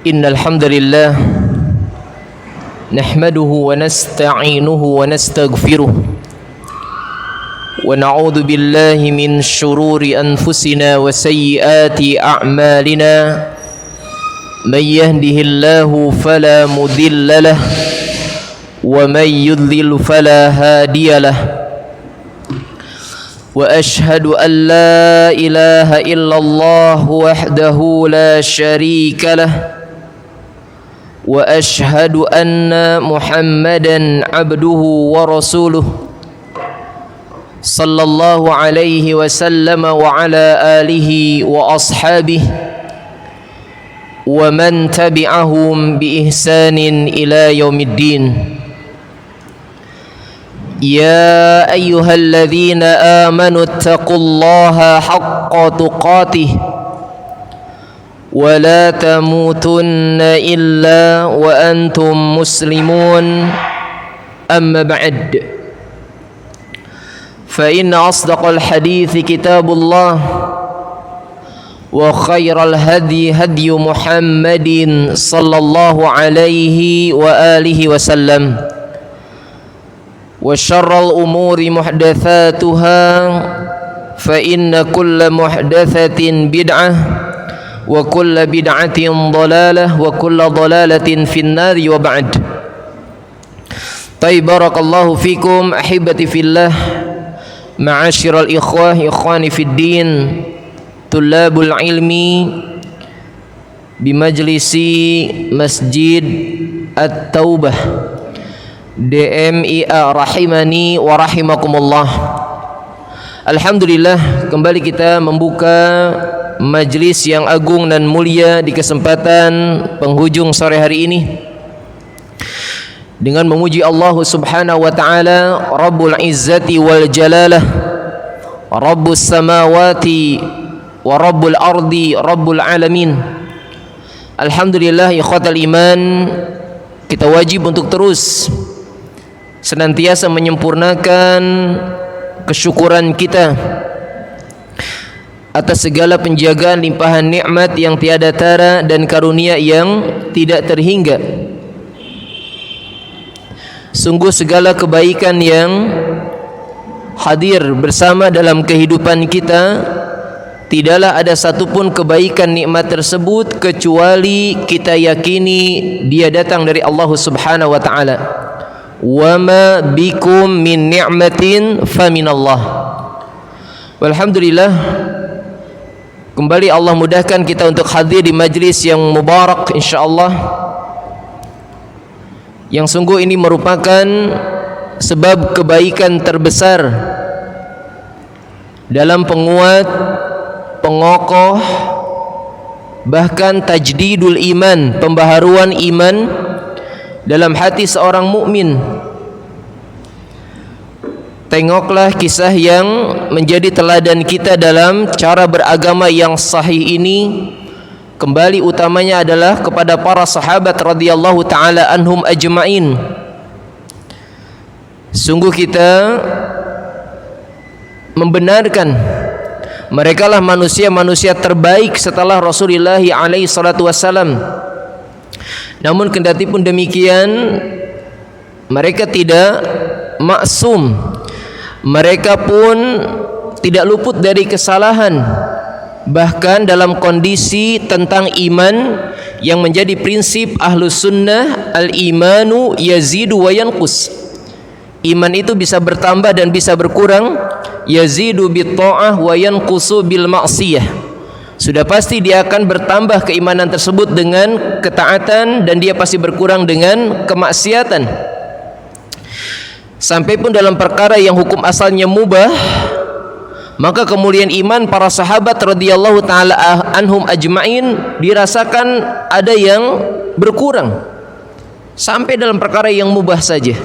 Innal hamdalillah nahmaduhu wa nasta'inuhu wa nastaghfiruh wa na'udzu billahi min shururi anfusina wa sayyiati a'malina may yahdihillahu fala mudilla lahu wa may yudlil fala hadiya lahu وأشهد أن لا إله إلا الله وحده لا شريك له وأشهد أن محمدا عبده ورسوله صلى الله عليه وسلم وعلى آله وأصحابه ومن تبعهم بإحسان إلى يوم الدين يا أيها الذين آمنوا اتقوا الله حق تقاته ولا تموتن إلا وأنتم مسلمون أما بعد فإن أصدق الحديث كتاب الله وخير الهدي هدي محمد صلى الله عليه وآله وسلم وشر الأمور محدثاتها فإن كل محدثة بدعة وكل بدعة ضلالة وكل ضلالة في النار وبعد. طيب بارك الله فيكم أحبتي في الله معاشر الإخوة إخواني في الدين طلاب العلم بمجلس مسجد التوبة DMIA rahimani wa rahimakumullah. Alhamdulillah, kembali kita membuka majlis yang agung dan mulia di kesempatan penghujung sore hari ini dengan memuji Allah Subhanahu wa taala, Rabbul Izzati wal Jalalah, Rabbus samawati wa Rabbul ardi, Rabbul alamin. Alhamdulillah, ikhwatal iman, kita wajib untuk terus senantiasa menyempurnakan kesyukuran kita atas segala penjagaan limpahan nikmat yang tiada tara dan karunia yang tidak terhingga. Sungguh segala kebaikan yang hadir bersama dalam kehidupan kita, tidaklah ada satupun kebaikan nikmat tersebut kecuali kita yakini dia datang dari Allah Subhanahu wa taala. Wa ma bikum min ni'matin faminallah. Walhamdulillah, kembali Allah mudahkan kita untuk hadir di majlis yang mubarak insyaallah, yang sungguh ini merupakan sebab kebaikan terbesar dalam penguat, pengokoh, bahkan tajdidul iman, pembaharuan iman dalam hati seorang mukmin. Tengoklah kisah yang menjadi teladan kita dalam cara beragama yang sahih ini. Kembali utamanya adalah kepada para sahabat radhiyallahu taala anhum ajma'in. Sungguh kita membenarkan mereka lah manusia-manusia terbaik setelah Rasulullah alaihi salatu wasallam. Namun kendati pun demikian, mereka tidak maksum. Mereka pun tidak luput dari kesalahan. Bahkan dalam kondisi tentang iman yang menjadi prinsip Ahlus Sunnah, al-imanu yazidu wa yanqus. Iman itu bisa bertambah dan bisa berkurang. Yazidu bit ta'ah wa yanqusu bil ma'siyah. Sudah pasti dia akan bertambah keimanan tersebut dengan ketaatan, dan dia pasti berkurang dengan kemaksiatan. Sampai pun dalam perkara yang hukum asalnya mubah, maka kemuliaan iman para sahabat radhiyallahu taala anhum ajma'in dirasakan ada yang berkurang sampai dalam perkara yang mubah saja.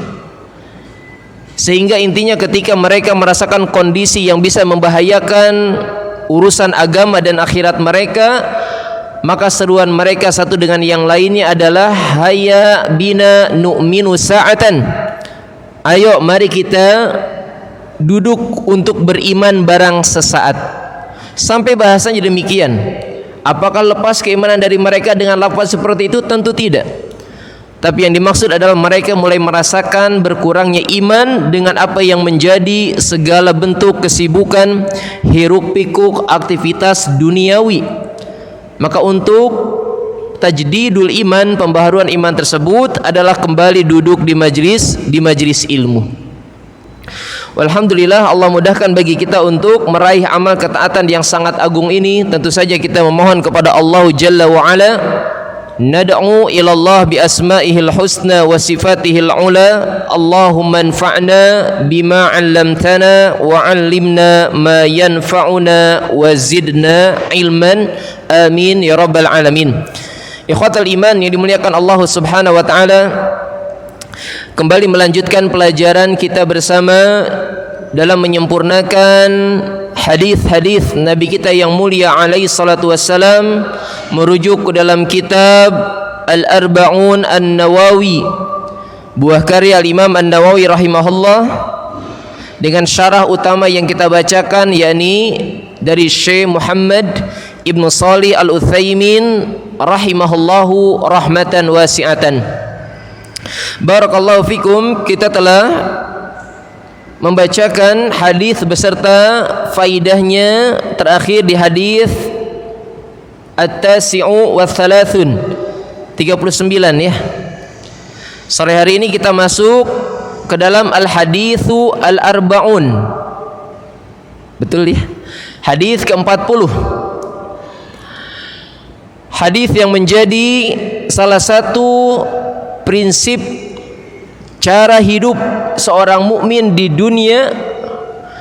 Sehingga intinya ketika mereka merasakan kondisi yang bisa membahayakan urusan agama dan akhirat mereka, maka seruan mereka satu dengan yang lainnya adalah hayya bina nu'minu sa'atan. Ayo mari kita duduk untuk beriman barang sesaat. Sampai bahasanya demikian. Apakah lepas keimanan dari mereka dengan lafaz seperti itu? Tentu tidak. Tapi yang dimaksud adalah mereka mulai merasakan berkurangnya iman dengan apa yang menjadi segala bentuk kesibukan, hiruk pikuk aktivitas duniawi. Maka untuk tajdidul iman, pembaharuan iman tersebut adalah kembali duduk di majlis ilmu. Walhamdulillah, Allah mudahkan bagi kita untuk meraih amal ketaatan yang sangat agung ini. Tentu saja kita memohon kepada Allah Jalla wa Ala, nad'u ila Allah bi asma'ihil husna wa sifatihil ula. Allahumma anfa'na bima 'allamtana wa 'allimna ma yanfa'una wa zidna ilman. Amin ya rabbal alamin. Ikhwatal iman yang dimuliakan Allah Subhanahu wa taala, kembali melanjutkan pelajaran kita bersama dalam menyempurnakan hadis-hadis Nabi kita yang mulia alaihi salatu wassalam, merujuk ke dalam kitab Al-Arba'un An-Nawawi, buah karya Imam An-Nawawi rahimahullah, dengan syarah utama yang kita bacakan yakni dari Syekh Muhammad Ibnu Shalih Al-Utsaimin rahimahullahu rahmatan wasi'atan. Barakallahu fikum. Kita telah membacakan hadis beserta faidahnya terakhir di hadis At-Tasi'u wa Thalathun 39 ya. Sore hari ini kita masuk ke dalam Al-Hadithu Al-Arba'un. Betul ya? Hadis ke-40. Hadis yang menjadi salah satu prinsip cara hidup seorang mukmin di dunia,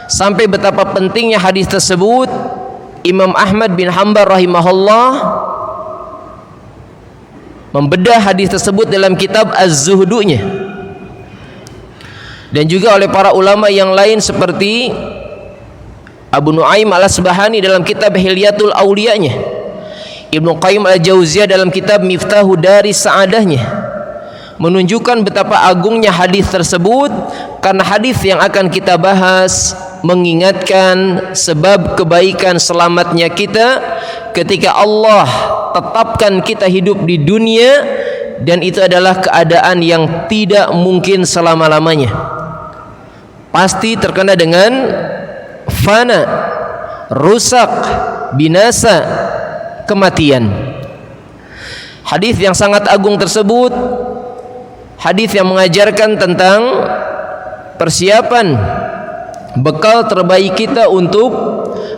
sampai betapa pentingnya hadis tersebut. Imam Ahmad bin Hanbal rahimahullah membedah hadis tersebut dalam kitab Az-Zuhdunya, dan juga oleh para ulama yang lain seperti Abu Nu'aim Al-Asbahani dalam kitab Hilyatul Auliyanya, Ibnu Qayyim Al-Jauziyah dalam kitab Miftahu Daris Sa'adahnya, menunjukkan betapa agungnya hadis tersebut. Karena hadis yang akan kita bahas mengingatkan sebab kebaikan selamatnya kita ketika Allah tetapkan kita hidup di dunia, dan itu adalah keadaan yang tidak mungkin selama-lamanya, pasti terkena dengan fana, rusak, binasa, kematian. Hadis yang sangat agung tersebut, hadis yang mengajarkan tentang persiapan bekal terbaik kita untuk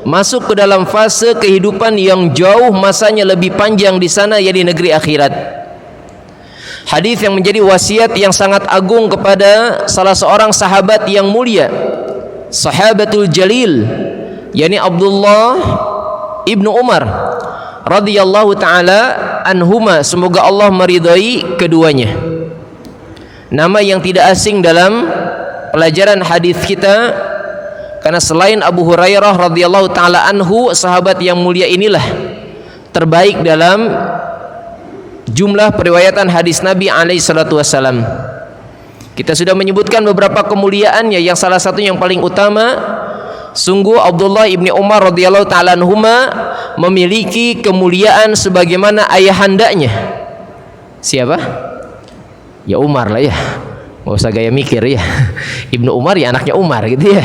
masuk ke dalam fase kehidupan yang jauh masanya lebih panjang di sana, yaitu negeri akhirat. Hadis yang menjadi wasiat yang sangat agung kepada salah seorang sahabat yang mulia, sahabatul jalil, yakni Abdullah ibnu Umar radhiyallahu taala anhuma, semoga Allah meridai keduanya. Nama yang tidak asing dalam pelajaran hadis kita, karena selain Abu Hurairah radhiyallahu taala anhu, sahabat yang mulia inilah terbaik dalam jumlah periwayatan hadis Nabi alaihi salatu wasallam. Kita sudah menyebutkan beberapa kemuliaannya, yang salah satu yang paling utama, sungguh Abdullah ibni Umar radhiyallahu taala anhuma memiliki kemuliaan sebagaimana ayahandanya. Siapa? Ya Umar lah ya, nggak usah gaya mikir ya. Ibnu Umar ya anaknya Umar gitu ya.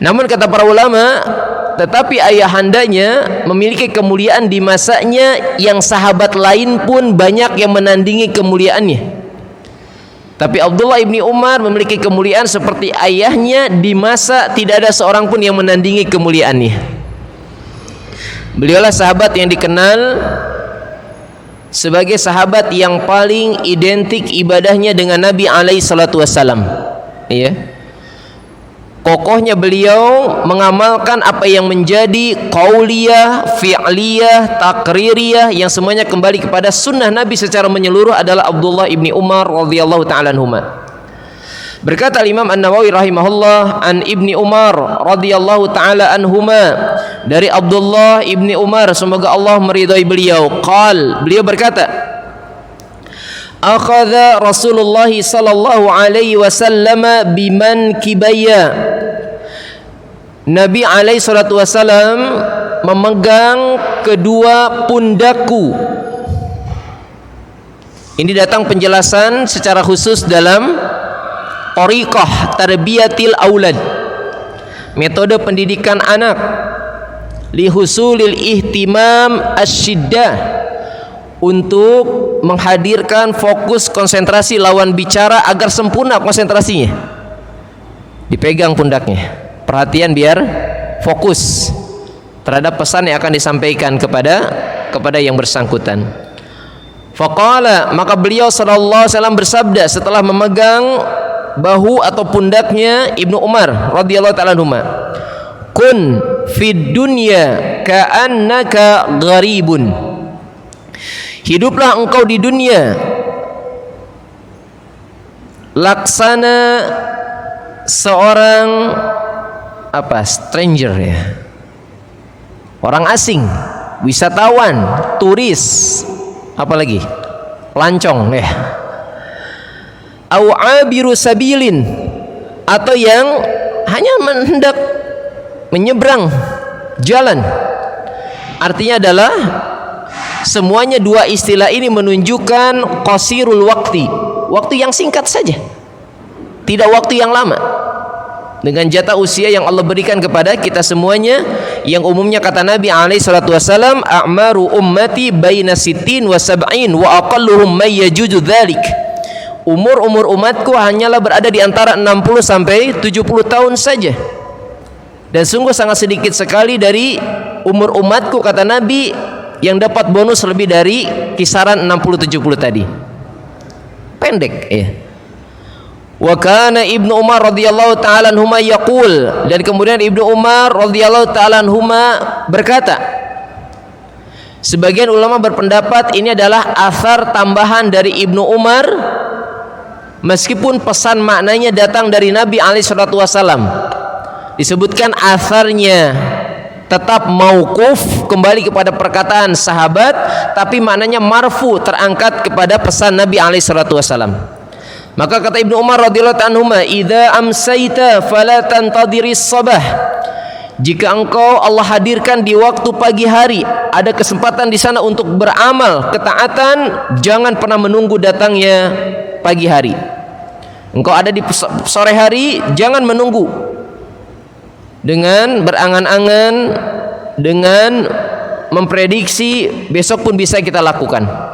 Namun kata para ulama, tetapi ayahandanya memiliki kemuliaan di masanya yang sahabat lain pun banyak yang menandingi kemuliaannya. Tapi Abdullah ibni Umar memiliki kemuliaan seperti ayahnya di masa tidak ada seorang pun yang menandingi kemuliaannya. Beliaulah sahabat yang dikenal sebagai sahabat yang paling identik ibadahnya dengan Nabi alaihi salatu wassalam. Ya. Kokohnya beliau mengamalkan apa yang menjadi qauliyah, fi'liyah, takririyah, yang semuanya kembali kepada sunnah Nabi secara menyeluruh adalah Abdullah ibni Umar radhiyallahu ta'ala anhuma. Berkata Imam An-Nawawi rahimahullah, an Ibni Umar radhiyallahu taala anhuma, dari Abdullah ibni Umar, semoga Allah meridai beliau, beliau berkata, akhadha Rasulullah sallallahu alaihi wasallam biman kibaya, Nabi alaihi salatu wasallam memegang kedua pundakku. Ini datang penjelasan secara khusus dalam Thariqah Tarbiyatil Aulad, metode pendidikan anak, lihusulil ihtimam asyiddah, untuk menghadirkan fokus konsentrasi lawan bicara agar sempurna konsentrasinya. Dipegang pundaknya, perhatian biar fokus terhadap pesan yang akan disampaikan kepada yang bersangkutan. Faqala, maka beliau sallallahu alaihi wasallam bersabda setelah memegang bahu atau pundaknya Ibnu Umar radhiyallahu ta'ala anhuma, kun fid dunya ka'annaka gharibun, hiduplah engkau di dunia laksana seorang stranger, ya, orang asing, wisatawan, turis, apalagi lancong, ya, au abiru sabilin, atau yang hanya hendak menyeberang jalan. Artinya adalah semuanya dua istilah ini menunjukkan qasirul waqti, waktu yang singkat saja, tidak waktu yang lama, dengan jatah usia yang Allah berikan kepada kita semuanya, yang umumnya kata Nabi alaihi salatu wasallam, a'maru ummati baina sittin wa sab'in wa aqalluhum may yajuzu dzalik. Umur umatku hanyalah berada di antara 60 sampai 70 tahun saja. Dan sungguh sangat sedikit sekali dari umur umatku, kata Nabi, yang dapat bonus lebih dari kisaran 60-70 tadi. Pendek, ya. Wa kana Ibnu Umar radhiyallahu ta'ala anhuma yaqul, dan kemudian Ibnu Umar radhiyallahu ta'ala anhuma berkata, sebagian ulama berpendapat ini adalah asar tambahan dari Ibnu Umar, meskipun pesan maknanya datang dari Nabi alaihi salatu wasallam. Disebutkan asarnya tetap mauquf, kembali kepada perkataan sahabat, tapi maknanya marfu, terangkat kepada pesan Nabi alaihi salatu wasallam. Maka kata Ibnu Umar radhiyallahu anhu, "Idza amsayta fala tantadhiris sabah." Jika engkau Allah hadirkan di waktu pagi hari, ada kesempatan di sana untuk beramal ketaatan, jangan pernah menunggu datangnya pagi hari. Engkau ada di sore hari, jangan menunggu dengan berangan-angan, dengan memprediksi besok pun bisa kita lakukan.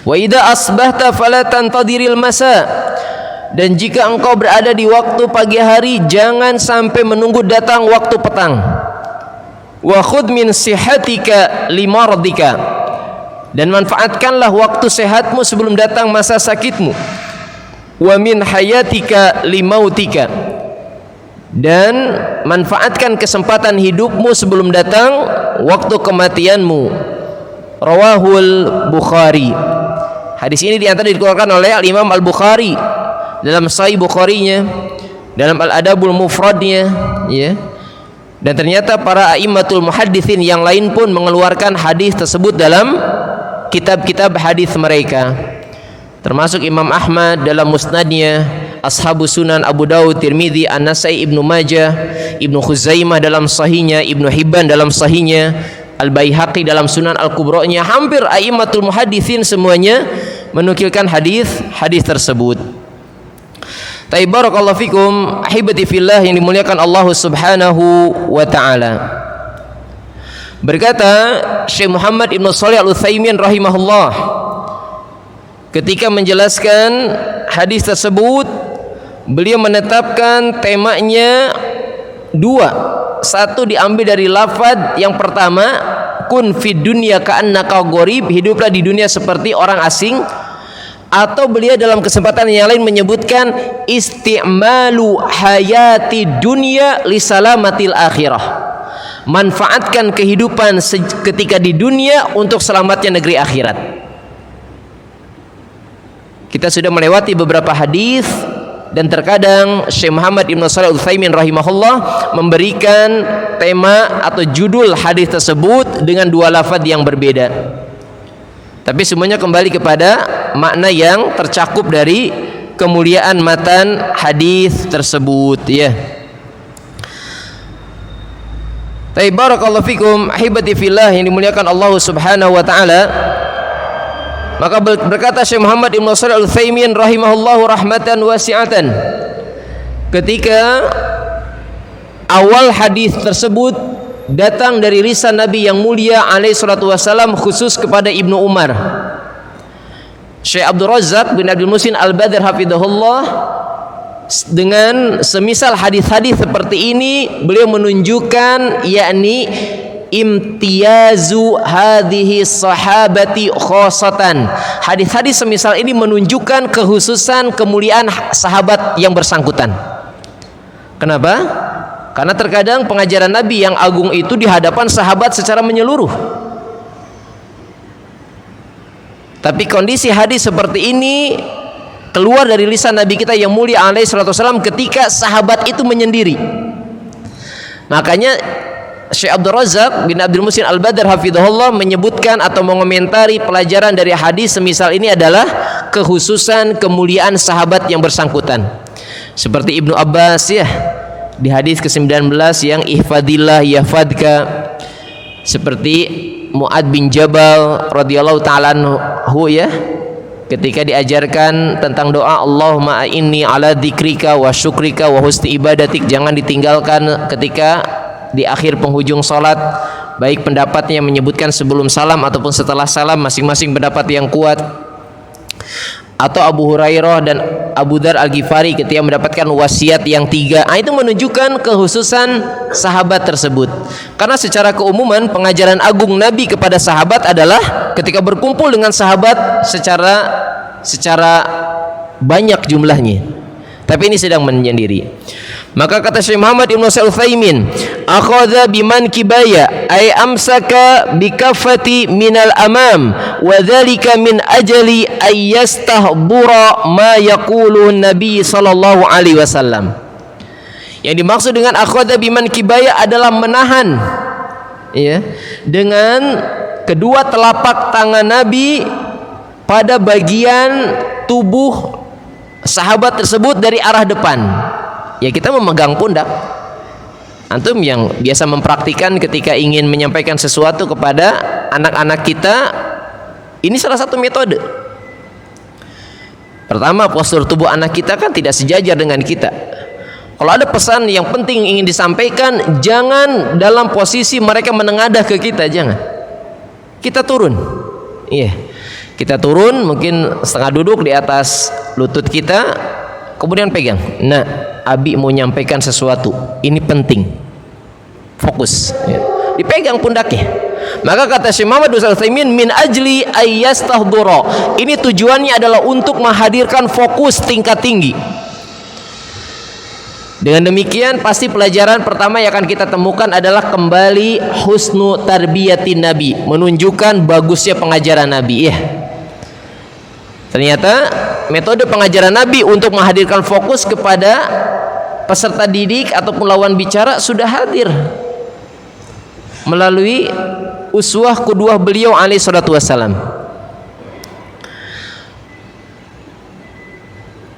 Wa idza asbahta fala tantadhiril masa, dan jika engkau berada di waktu pagi hari, jangan sampai menunggu datang waktu petang. Wa khudh min sihatika limardika, dan manfaatkanlah waktu sehatmu sebelum datang masa sakitmu. Wa min hayatika limautika, dan manfaatkan kesempatan hidupmu sebelum datang waktu kematianmu. Rawahul Bukhari. Hadis ini diantara dikeluarkan oleh Al-Imam Al-Bukhari dalam Sahih Bukharinya, dalam Al-Adabul Mufradnya, ya. Dan ternyata para a'immatul muhadditsin yang lain pun mengeluarkan hadis tersebut dalam kitab-kitab hadis mereka, termasuk Imam Ahmad dalam Musnadnya, Ashabus Sunan Abu Dawud, Tirmidzi, An-Nasai, Ibnu Majah, Ibnu Khuzaimah dalam Sahihnya, Ibnu Hibban dalam Sahihnya, Al-Baihaqi dalam Sunan Al-Kubra'nya. Hampir a'immatul muhadditsin semuanya menukilkan hadis tersebut. Barakallahu fikum, ahibati fillah yang dimuliakan Allah Subhanahu wa taala. Berkata Syekh Muhammad Ibnu Shalih Al-Utsaimin rahimahullah ketika menjelaskan hadis tersebut, beliau menetapkan temanya dua. Satu diambil dari lafaz yang pertama, kun fid dunya ka'annaka gharib, hiduplah di dunia seperti orang asing. Atau beliau dalam kesempatan yang lain menyebutkan isti'malu hayati dunya li salamatil akhirah, manfaatkan kehidupan ketika di dunia untuk selamatnya negeri akhirat. Kita sudah melewati beberapa hadis, dan terkadang Syekh Muhammad Ibnu Shalih Al-Utsaimin rahimahullah memberikan tema atau judul hadis tersebut dengan dua lafaz yang berbeda, tapi semuanya kembali kepada makna yang tercakup dari kemuliaan matan hadis tersebut, ya. Tapi barakallahu fikum ahibati fillah yang dimuliakan Allah Subhanahu wa taala. Maka berkata Syekh Muhammad Ibn Shalih Al-Utsaimin rahimahullahu rahmatan wasi'atan, ketika awal hadis tersebut datang dari lisan Nabi yang mulia alaihi salatu wasallam khusus kepada Ibnu Umar, Syekh Abdul Razzaq bin Abdul Muhsin Al-Badr hafizahullah, dengan semisal hadis-hadis seperti ini beliau menunjukkan yakni imtiyazu hadhihi sahabati khosatan. Hadis-hadis semisal ini menunjukkan kekhususan kemuliaan sahabat yang bersangkutan. Kenapa? Karena terkadang pengajaran Nabi yang agung itu di hadapan sahabat secara menyeluruh. Tapi kondisi hadis seperti ini keluar dari lisan Nabi kita yang mulia alaihi salatu wasallam ketika sahabat itu menyendiri. Makanya Syekh Abdul Razzaq bin Abdul Muhsin Al-Badr hafizahullah menyebutkan atau mengomentari pelajaran dari hadis semisal ini adalah kekhususan kemuliaan sahabat yang bersangkutan. Seperti Ibnu Abbas ya di hadis ke-19 yang ihfadillah yahfadka, seperti Mu'ad bin Jabal radhiyallahu ta'ala anhu ya, ketika diajarkan tentang doa Allahumma inni ala dzikrika wa syukrika wa husni ibadatik, jangan ditinggalkan ketika di akhir penghujung salat, baik pendapatnya menyebutkan sebelum salam ataupun setelah salam, masing-masing pendapat yang kuat. Atau Abu Hurairah dan Abu Dzar Al-Ghifari ketika mendapatkan wasiat yang 3. Itu menunjukkan kekhususan sahabat tersebut. Karena secara keumuman pengajaran agung Nabi kepada sahabat adalah ketika berkumpul dengan sahabat secara banyak jumlahnya. Tapi ini sedang menyendiri. Maka kata Syekh Muhammad Ibn Shalih Al-Utsaimin, akhadha biman kibaya ay amsaka bikaffati minal amam wa dzalika min ajali ay yastahdura ma yaqulu Nabi sallallahu alaihi wasallam. Yang dimaksud dengan akhadha biman kibaya adalah menahan ya dengan kedua telapak tangan Nabi pada bagian tubuh sahabat tersebut dari arah depan. Ya, kita memegang pundak. Antum yang biasa mempraktikkan ketika ingin menyampaikan sesuatu kepada anak-anak kita, ini salah satu metode. Pertama, postur tubuh anak kita kan tidak sejajar dengan kita. Kalau ada pesan yang penting ingin disampaikan, jangan dalam posisi mereka menengadah ke kita, jangan. Kita turun. Iya. Kita turun, mungkin setengah duduk di atas lutut kita, kemudian pegang. Nah, Abi mau nyampaikan sesuatu, ini penting, fokus ya. Dipegang pundaknya. Maka kata Syekh Muhammad bin Shalih Al-Utsaimin, min ajli ayyastahdura, ini tujuannya adalah untuk menghadirkan fokus tingkat tinggi. Dengan demikian pasti pelajaran pertama yang akan kita temukan adalah kembali husnu tarbiyatin Nabi, menunjukkan bagusnya pengajaran Nabi ya. Ternyata metode pengajaran Nabi untuk menghadirkan fokus kepada peserta didik ataupun lawan bicara sudah hadir melalui uswah qudwah beliau alaihi salatu wassalam.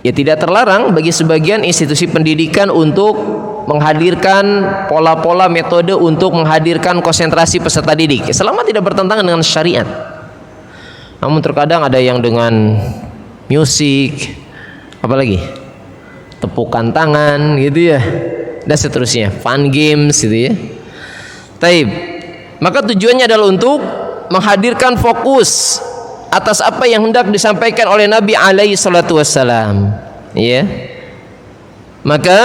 Ya, tidak terlarang bagi sebagian institusi pendidikan untuk menghadirkan pola-pola metode untuk menghadirkan konsentrasi peserta didik selama tidak bertentangan dengan syariat. Namun terkadang ada yang dengan musik, apalagi tepukan tangan gitu ya, dan seterusnya, fun games gitu ya. Taib. Maka tujuannya adalah untuk menghadirkan fokus atas apa yang hendak disampaikan oleh Nabi alaihi salatu wassalam ya. Maka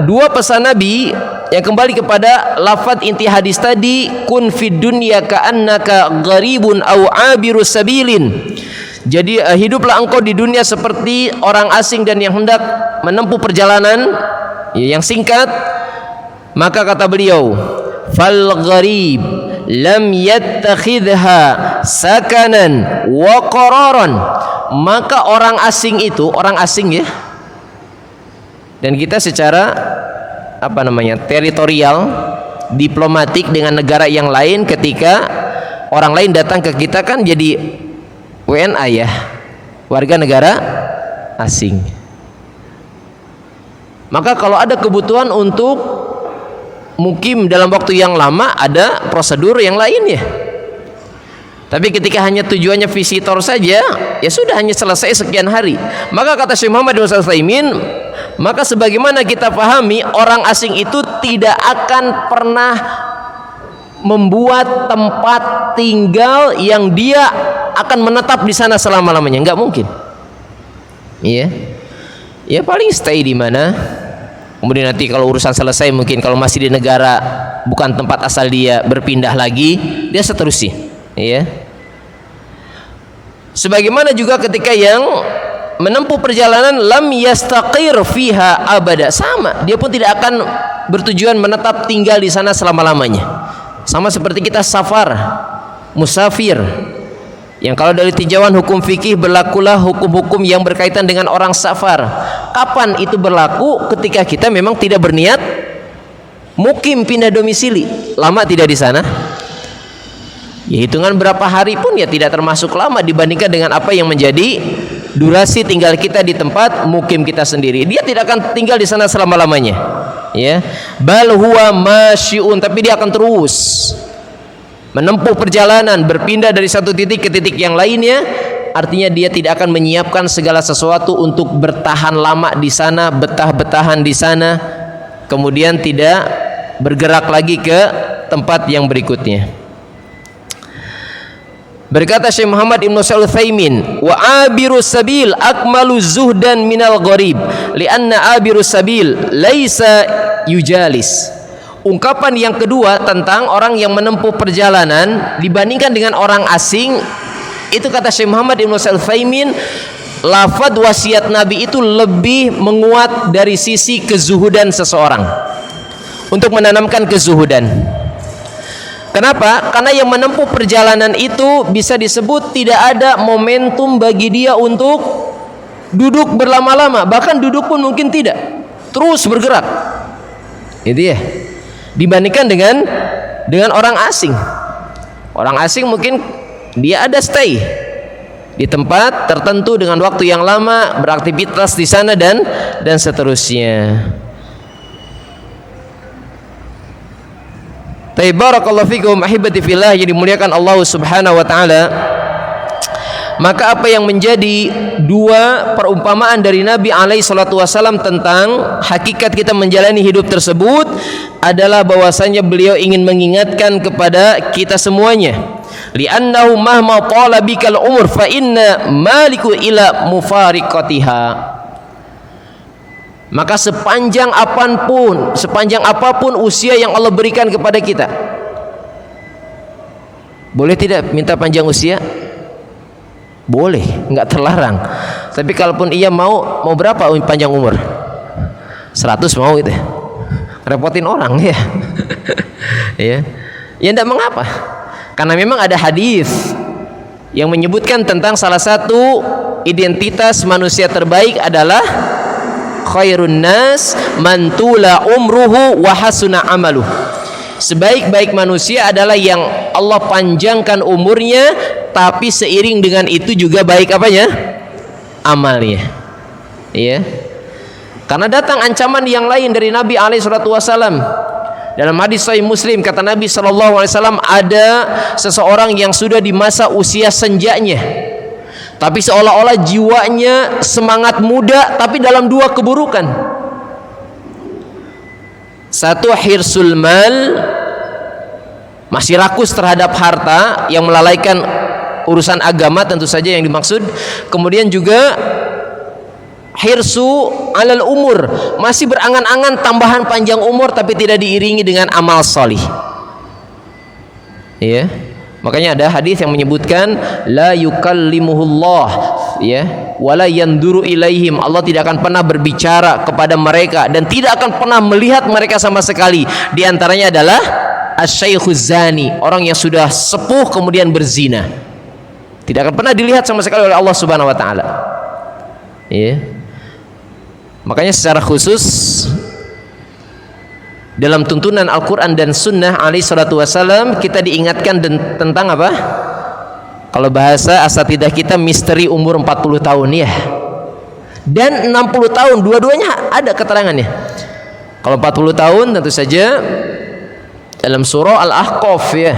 dua pesan Nabi yang kembali kepada lafaz inti hadis tadi, kun fid dunya ka'annaka gharibun aw abirus sabilin. Jadi hiduplah engkau di dunia seperti orang asing dan yang hendak menempuh perjalanan ya, yang singkat. Maka kata beliau, fal gharib lam yattakhidha sakanan wa qararan. Maka orang asing itu, orang asing ya, dan kita secara teritorial, diplomatik dengan negara yang lain, ketika orang lain datang ke kita kan jadi WNA ya, warga negara asing. Maka kalau ada kebutuhan untuk mukim dalam waktu yang lama, ada prosedur yang lainnya. Tapi ketika hanya tujuannya visitor saja, ya sudah, hanya selesai sekian hari. Maka kata Syekh Muhammad bin Shalih Al Utsaimin, maka sebagaimana kita pahami, orang asing itu tidak akan pernah membuat tempat tinggal yang dia akan menetap di sana selama-lamanya, nggak mungkin. Iya, ya paling stay di mana. Kemudian nanti kalau urusan selesai, mungkin kalau masih di negara bukan tempat asal dia, berpindah lagi, dia seterusnya. Ya. Sebagaimana juga ketika yang menempuh perjalanan lam yastaqir fiha abada, sama, dia pun tidak akan bertujuan menetap tinggal di sana selama-lamanya. Sama seperti kita safar, musafir. Yang kalau dari tinjauan hukum fikih berlakulah hukum-hukum yang berkaitan dengan orang safar. Kapan itu berlaku? Ketika kita memang tidak berniat mukim, pindah domisili, lama tidak di sana. Ya, hitungan berapa hari pun ya tidak termasuk lama dibandingkan dengan apa yang menjadi durasi tinggal kita di tempat mukim kita sendiri. Dia tidak akan tinggal di sana selama-lamanya. Ya, bal huwa masyiun, tapi dia akan terus menempuh perjalanan, berpindah dari satu titik ke titik yang lainnya. Artinya dia tidak akan menyiapkan segala sesuatu untuk bertahan lama di sana, betah-betahan di sana, kemudian tidak bergerak lagi ke tempat yang berikutnya. Berkata Syekh Muhammad Ibn Shalih Al Utsaimin, wa abirus sabil akmalu zuhdan minal gharib, lianna abirus sabil laisa yujalis. Ungkapan yang kedua tentang orang yang menempuh perjalanan dibandingkan dengan orang asing, itu kata Syekh Muhammad Ibn Shalih Al Utsaimin, lafaz wasiat Nabi itu lebih menguat dari sisi kezuhudan seseorang, untuk menanamkan kezuhudan. Kenapa? Karena yang menempuh perjalanan itu bisa disebut tidak ada momentum bagi dia untuk duduk berlama-lama, bahkan duduk pun mungkin tidak, terus bergerak. Itu ya. Dibandingkan dengan orang asing. Orang asing mungkin dia ada stay di tempat tertentu dengan waktu yang lama, beraktivitas di sana dan seterusnya. Barakallahu fikum ahibati fillah, yang dimuliakan Allah Subhanahu wa taala. Maka apa yang menjadi dua perumpamaan dari Nabi alaihi salatu wasallam tentang hakikat kita menjalani hidup tersebut adalah bahwasanya beliau ingin mengingatkan kepada kita semuanya, li'annahu mahma tala bikal umur fa inna maliku ila mufariqatiha. Maka sepanjang apapun usia yang Allah berikan kepada kita, boleh tidak minta panjang usia? Boleh, nggak terlarang. Tapi kalaupun ia mau berapa panjang umur? 100 mau gitu, repotin orang ya. Ya, enggak mengapa. Karena memang ada hadis yang menyebutkan tentang salah satu identitas manusia terbaik adalah khairun nas man tula umruhu wa hasuna amaluh. Sebaik-baik manusia adalah yang Allah panjangkan umurnya, tapi seiring dengan itu juga baik apanya? Amalnya. Iya. Karena datang ancaman yang lain dari Nabi alaihi salatu wasallam. Dalam hadis sahih Muslim kata Nabi sallallahu alaihi wasallam, ada seseorang yang sudah di masa usia senjanya, tapi seolah-olah jiwanya semangat muda, tapi dalam dua keburukan. Satu, hirsul mal, masih rakus terhadap harta, yang melalaikan urusan agama tentu saja yang dimaksud. Kemudian juga hirsu alal umur, masih berangan-angan tambahan panjang umur tapi tidak diiringi dengan amal salih. Ya. Makanya ada hadis yang menyebutkan la yukallimuhullah, ya, wala yanduru ilaihim. Allah tidak akan pernah berbicara kepada mereka dan tidak akan pernah melihat mereka sama sekali. Di antaranya adalah asy-syaikhuz zani, orang yang sudah sepuh kemudian berzina. Tidak akan pernah dilihat sama sekali oleh Allah Subhanahu wa taala. Ya. Makanya secara khusus dalam tuntunan Al-Quran dan Sunnah alaihi salatu wasallam kita diingatkan tentang apa? Kalau bahasa asatidah kita, misteri umur 40 tahun ya, dan 60 tahun, dua-duanya ada keterangannya. Kalau 40 tahun tentu saja dalam surah Al-Ahqaf ya,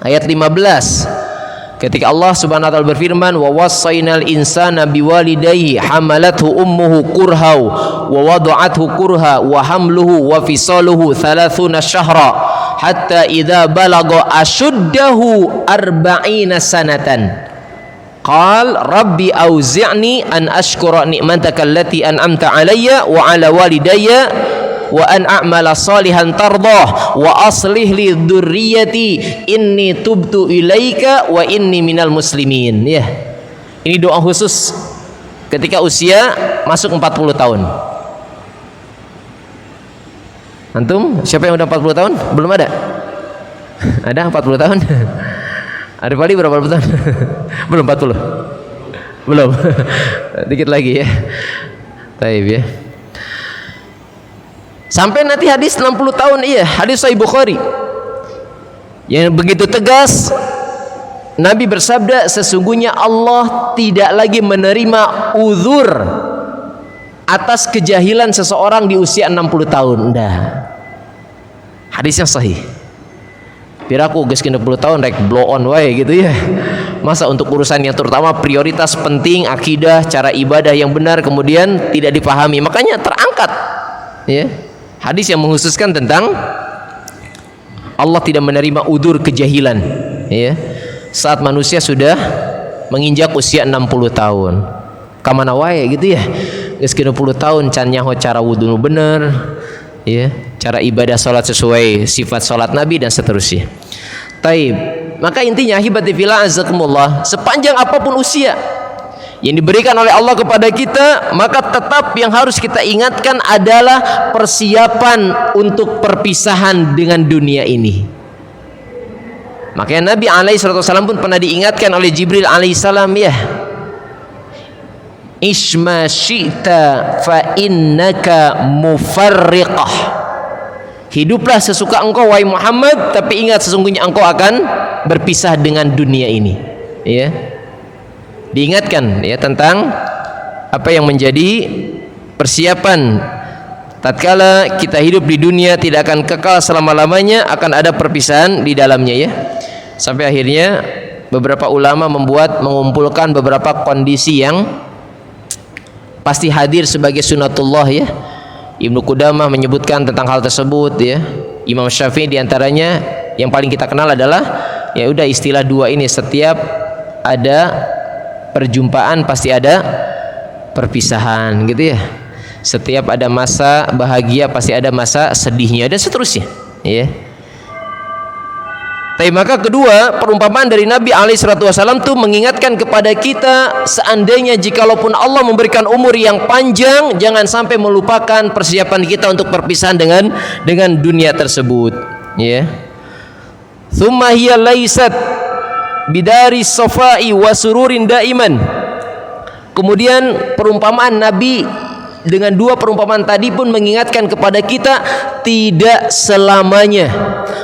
ayat 15. Ketika Allah Subhanahu wa taala berfirman, wa wassaynal insana biwalidayhi hamalathu ummuhu kurha wa wada'athu kurha wa hamluhu wa fisaluhu 30 syahra hatta idza balagha ashuddahu 40 sanatan qal rabbi auzi'ni an ashkura ni'mataka allati an'amta alayya wa ala walidayya wa an a'mala salihan tardah wa aslih li dzurriyyati inni tubtu ilaika wa inni minal muslimin. Ya. Ini doa khusus ketika usia masuk 40 tahun. Antum, siapa yang udah 40 tahun? Belum ada? Ada 40 tahun? Ada Pali berapa tahun? Belum 40. Belum. Dikit lagi ya. Taib ya. Sampai nanti hadis 60 tahun, iya, hadis Sahih Bukhari yang begitu tegas. Nabi bersabda, sesungguhnya Allah tidak lagi menerima uzur atas kejahilan seseorang di usia 60 tahun. Nah, hadisnya sahih. Piraku geus 60 tahun rek blow on wae gitu ya. Masa untuk urusan yang terutama prioritas penting, akidah, cara ibadah yang benar kemudian tidak dipahami, makanya terangkat ya hadis yang menghususkan tentang Allah tidak menerima udzur kejahilan ya saat manusia sudah menginjak usia 60 tahun. Kamana wae gitu ya. Geus 60 tahun can nyaho cara wudu bener ya, cara ibadah salat sesuai sifat salat Nabi dan seterusnya. Taib. Maka intinya ahibati fillah azakumullah, sepanjang apapun usia yang diberikan oleh Allah kepada kita, maka tetap yang harus kita ingatkan adalah persiapan untuk perpisahan dengan dunia ini. Makanya Nabi alaihissalam pun pernah diingatkan oleh Jibril alaihissalam ya, Ishma syi'ta fa innaka mufarriqah. Hiduplah sesuka engkau wahai Muhammad, tapi ingat sesungguhnya engkau akan berpisah dengan dunia ini ya. Diingatkan ya tentang apa yang menjadi persiapan tatkala kita hidup di dunia tidak akan kekal selama-lamanya, akan ada perpisahan di dalamnya ya. Sampai akhirnya beberapa ulama mengumpulkan beberapa kondisi yang pasti hadir sebagai sunatullah ya. Ibnu Qudamah menyebutkan tentang hal tersebut ya. Imam Syafi'i diantaranya yang paling kita kenal adalah ya udah istilah dua ini, setiap ada perjumpaan pasti ada perpisahan gitu ya. Setiap ada masa bahagia pasti ada masa sedihnya dan seterusnya ya. Tapi maka kedua, perumpamaan dari Nabi alaihissalam itu mengingatkan kepada kita, seandainya jikalaupun Allah memberikan umur yang panjang, jangan sampai melupakan persiapan kita untuk perpisahan dengan dunia tersebut ya. Tsumma hiya laysat bidari sofai wa sururin daiman. Kemudian perumpamaan Nabi dengan dua perumpamaan tadi pun mengingatkan kepada kita, tidak selamanya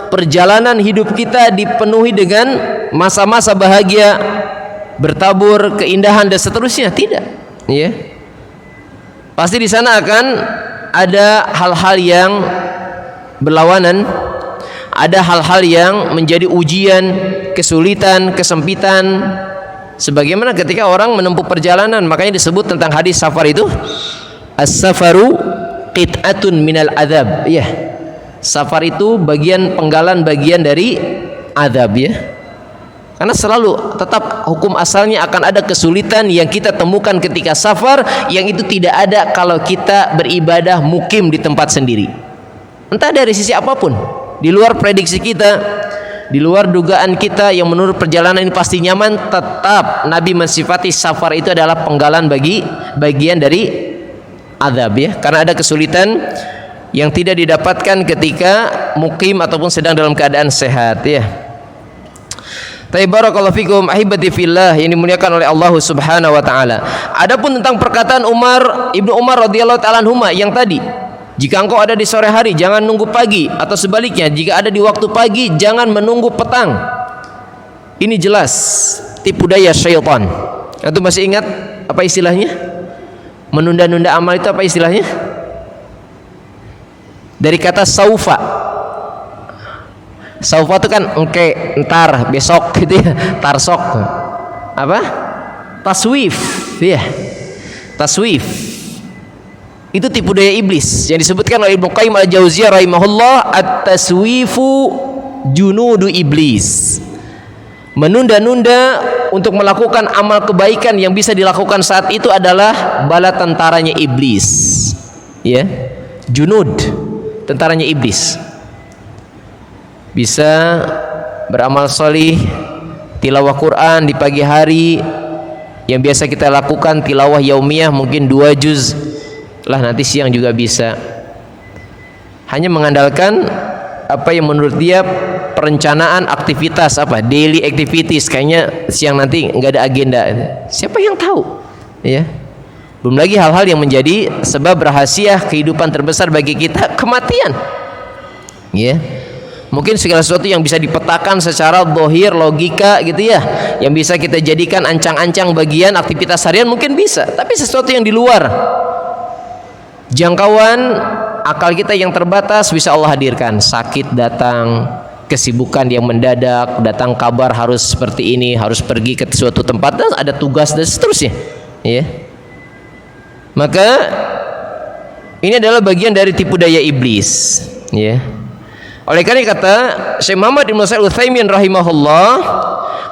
perjalanan hidup kita dipenuhi dengan masa-masa bahagia, bertabur keindahan dan seterusnya, tidak ya. Pasti di sana akan ada hal-hal yang berlawanan, ada hal-hal yang menjadi ujian, kesulitan, kesempitan. Sebagaimana ketika orang menempuh perjalanan, makanya disebut tentang hadis safar itu, as-safaru qit'atun minal adzab ya. Safar itu penggalan bagian dari azab ya. Karena selalu tetap hukum asalnya akan ada kesulitan yang kita temukan ketika safar, yang itu tidak ada kalau kita beribadah mukim di tempat sendiri. Entah dari sisi apapun, di luar prediksi kita, di luar dugaan kita yang menurut perjalanan ini pasti nyaman, tetap Nabi mensifati safar itu adalah penggalan bagian dari azab ya. Karena ada kesulitan yang tidak didapatkan ketika mukim ataupun sedang dalam keadaan sehat ya. Barakallahu fikum ahibati fillah yang dimuliakan oleh Allah Subhanahu wa taala. Adapun tentang perkataan Ibnu Umar radhiyallahu taala anhuma yang tadi, jika engkau ada di sore hari jangan nunggu pagi, atau sebaliknya jika ada di waktu pagi jangan menunggu petang. Ini jelas tipu daya syaitan. Antum masih ingat apa istilahnya? Menunda-nunda amal itu apa istilahnya? Dari kata saufa. Saufa itu kan engke, entar, besok gitu ya. Tarsok. Apa? Taswif, ya. Taswif. Itu tipu daya iblis yang disebutkan oleh Ibnu Qayyim al-Jauziyah rahimahullah, at-taswifu junudu iblis. Menunda-nunda untuk melakukan amal kebaikan yang bisa dilakukan saat itu adalah bala tentaranya iblis. Ya. Junud, tentaranya iblis. Bisa beramal solih, tilawah Quran di pagi hari yang biasa kita lakukan, tilawah yaumiyah mungkin 2 juz lah, nanti siang juga bisa. Hanya mengandalkan apa yang menurut dia perencanaan aktivitas, apa daily activities, kayaknya siang nanti nggak ada agenda. Siapa yang tahu, ya. Belum lagi hal-hal yang menjadi sebab rahasia kehidupan terbesar bagi kita, kematian, ya. Mungkin segala sesuatu yang bisa dipetakan secara zahir, logika gitu ya, yang bisa kita jadikan ancang-ancang bagian aktivitas harian mungkin bisa, tapi sesuatu yang di luar jangkauan akal kita yang terbatas bisa Allah hadirkan. Sakit datang, kesibukan yang mendadak, datang kabar harus seperti ini, harus pergi ke suatu tempat dan ada tugas dan seterusnya, ya. Maka ini adalah bagian dari tipu daya iblis, ya. Oleh karena kata Syekh Muhammad Ibn Shalih Al-Utsaimin rahimahullah,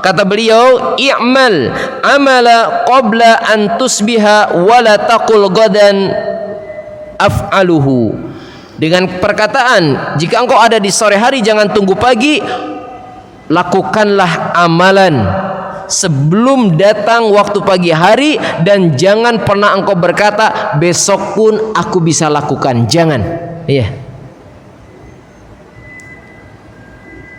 kata beliau, i'mal amala qabla an tusbiha wa la taqul gadan af'aluhu. Dengan perkataan, jika engkau ada di sore hari jangan tunggu pagi, lakukanlah amalan sebelum datang waktu pagi hari, dan jangan pernah engkau berkata besok pun aku bisa lakukan. Jangan, iya.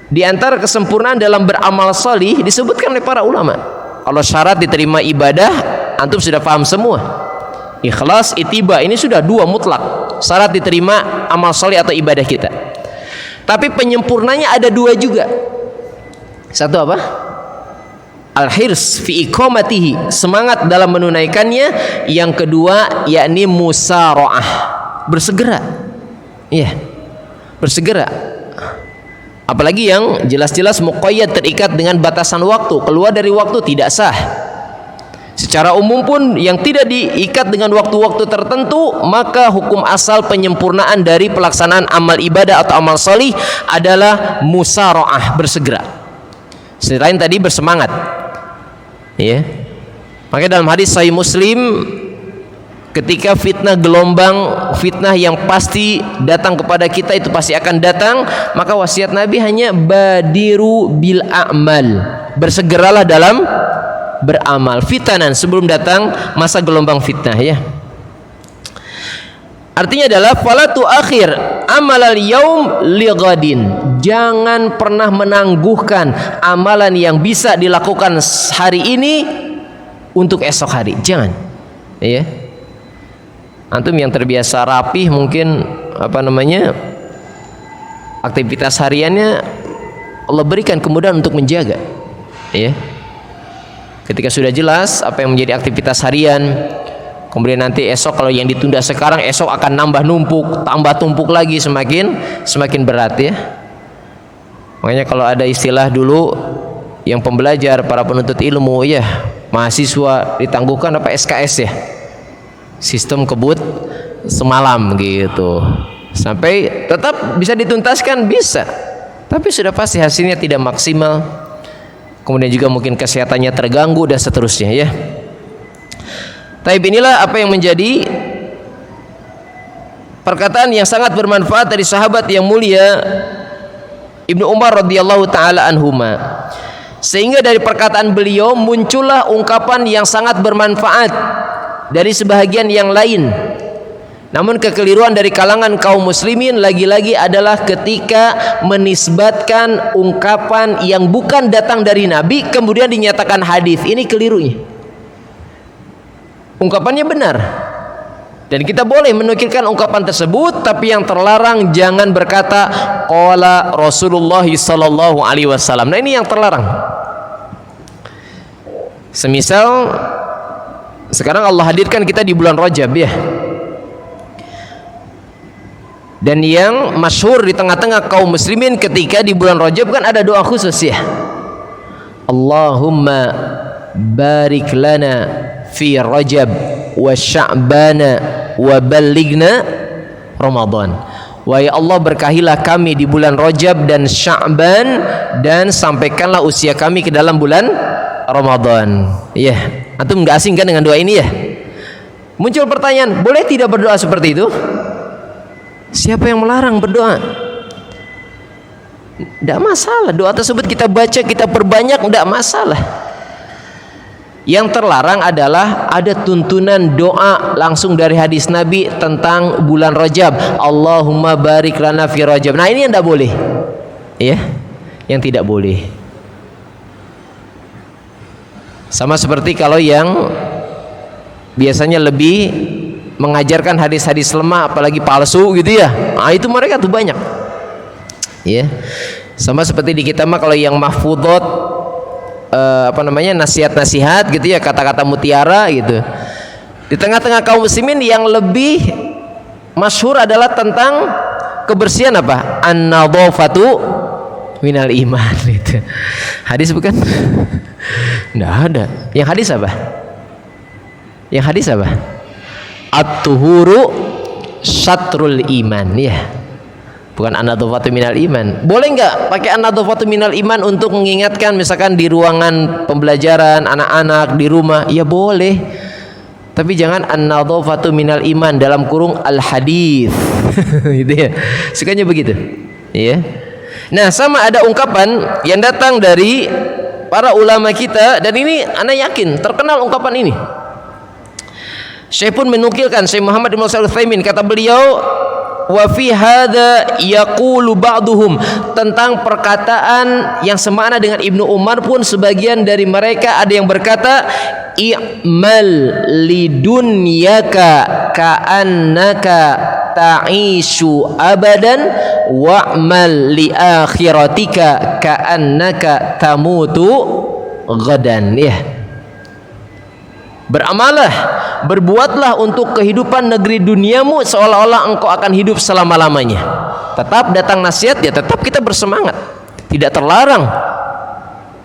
Di antara kesempurnaan dalam beramal salih disebutkan oleh para ulama, kalau syarat diterima ibadah antum sudah paham semua. Ikhlas, ittiba, ini sudah 2 mutlak syarat diterima amal salih atau ibadah kita. Tapi penyempurnanya ada 2 juga. Satu apa? Al-hirs fi iqamatihi, semangat dalam menunaikannya. Yang kedua yakni musara'ah, bersegera. Iya, bersegera. Apalagi yang jelas-jelas muqayyad, terikat dengan batasan waktu, keluar dari waktu tidak sah. Secara umum pun yang tidak diikat dengan waktu-waktu tertentu, maka hukum asal penyempurnaan dari pelaksanaan amal ibadah atau amal salih adalah musara'ah, bersegera. Selain tadi bersemangat, ya. Makanya dalam hadis Sahih Muslim, ketika fitnah gelombang, fitnah yang pasti datang kepada kita, itu pasti akan datang, maka wasiat Nabi hanya badiru bil a'mal, bersegeralah dalam beramal fitanan, sebelum datang masa gelombang fitnah, ya. Artinya adalah fala tuakhir amalal yaum li ghadin, jangan pernah menangguhkan amalan yang bisa dilakukan hari ini untuk esok hari, jangan, ya. Antum yang terbiasa rapih mungkin aktivitas hariannya Allah berikan kemudahan untuk menjaga, ya. Ketika sudah jelas apa yang menjadi aktivitas harian, kemudian nanti esok kalau yang ditunda sekarang, esok akan nambah numpuk, tambah tumpuk lagi, semakin berat, ya. Makanya kalau ada istilah dulu yang pembelajar, para penuntut ilmu, ya, mahasiswa ditangguhkan apa SKS, ya, sistem kebut semalam gitu, sampai tetap bisa dituntaskan, bisa, tapi sudah pasti hasilnya tidak maksimal. Kemudian juga mungkin kesehatannya terganggu dan seterusnya, ya. Tapi inilah apa yang menjadi perkataan yang sangat bermanfaat dari sahabat yang mulia Ibnu Umar radhiyallahu taala anhuma, sehingga dari perkataan beliau muncullah ungkapan yang sangat bermanfaat dari sebahagian yang lain. Namun kekeliruan dari kalangan kaum muslimin lagi-lagi adalah ketika menisbatkan ungkapan yang bukan datang dari Nabi kemudian dinyatakan hadis. Ini kelirunya. Ungkapannya benar dan kita boleh menukilkan ungkapan tersebut, tapi yang terlarang jangan berkata qala Rasulullah sallallahu alaihi wasallam. Nah, ini yang terlarang. Semisal sekarang Allah hadirkan kita di bulan Rajab, ya. Dan yang masyhur di tengah-tengah kaum muslimin ketika di bulan Rajab kan ada doa khusus ya. Allahumma barik lana fi Rajab wa Sya'bana wa ballighna Ramadan. Wahai Allah, berkahilah kami di bulan Rajab dan Sya'ban, dan sampaikanlah usia kami ke dalam bulan Ramadan. Ya, antum enggak asing kan dengan doa ini ya? Muncul pertanyaan, boleh tidak berdoa seperti itu? Siapa yang melarang berdoa? Tidak masalah. Doa tersebut kita baca, kita perbanyak, tidak masalah. Yang terlarang adalah ada tuntunan doa langsung dari hadis Nabi tentang bulan Rajab. Allahumma barik lana fi Rajab. Nah, ini yang tidak boleh. Ya, yang tidak boleh. Sama seperti kalau yang biasanya lebih mengajarkan hadis-hadis lemah, apalagi palsu gitu ya. Nah, itu mereka tuh banyak. Ya. Sama seperti di kita mah kalau yang mahfudhot nasihat-nasihat gitu ya, kata-kata mutiara gitu. Di tengah-tengah kaum muslimin yang lebih masyhur adalah tentang kebersihan apa? An-nadhafatu minal iman gitu. Hadis bukan? Enggak ada. Yang hadis apa? Yang hadis apa? At-tuhuru syatrul iman, ya. Bukan an-nadhafatu minal iman. Boleh enggak pakai an-nadhafatu minal iman untuk mengingatkan misalkan di ruangan pembelajaran anak-anak di rumah? Ya boleh. Tapi jangan an-nadhafatu minal iman dalam kurung al-hadis. Gitu ya. Sukanya begitu. Ya. Nah, sama ada ungkapan yang datang dari para ulama kita, dan ini ana yakin terkenal ungkapan ini. Syekh pun menukilkan, Syekh Muhammad bin Shalih Al-Utsaimin, kata beliau, wa fi hadza yaqulu ba'duhum, tentang perkataan yang semakna dengan Ibnu Umar pun sebagian dari mereka ada yang berkata, i'mal lidunyaka ka'annaka ta'ishu abadan wa'mal li akhiratika ka'annaka tamutu ghadan. Ya, beramalah, berbuatlah untuk kehidupan negeri duniamu seolah-olah engkau akan hidup selama-lamanya. Tetap datang nasihat, ya tetap kita bersemangat. Tidak terlarang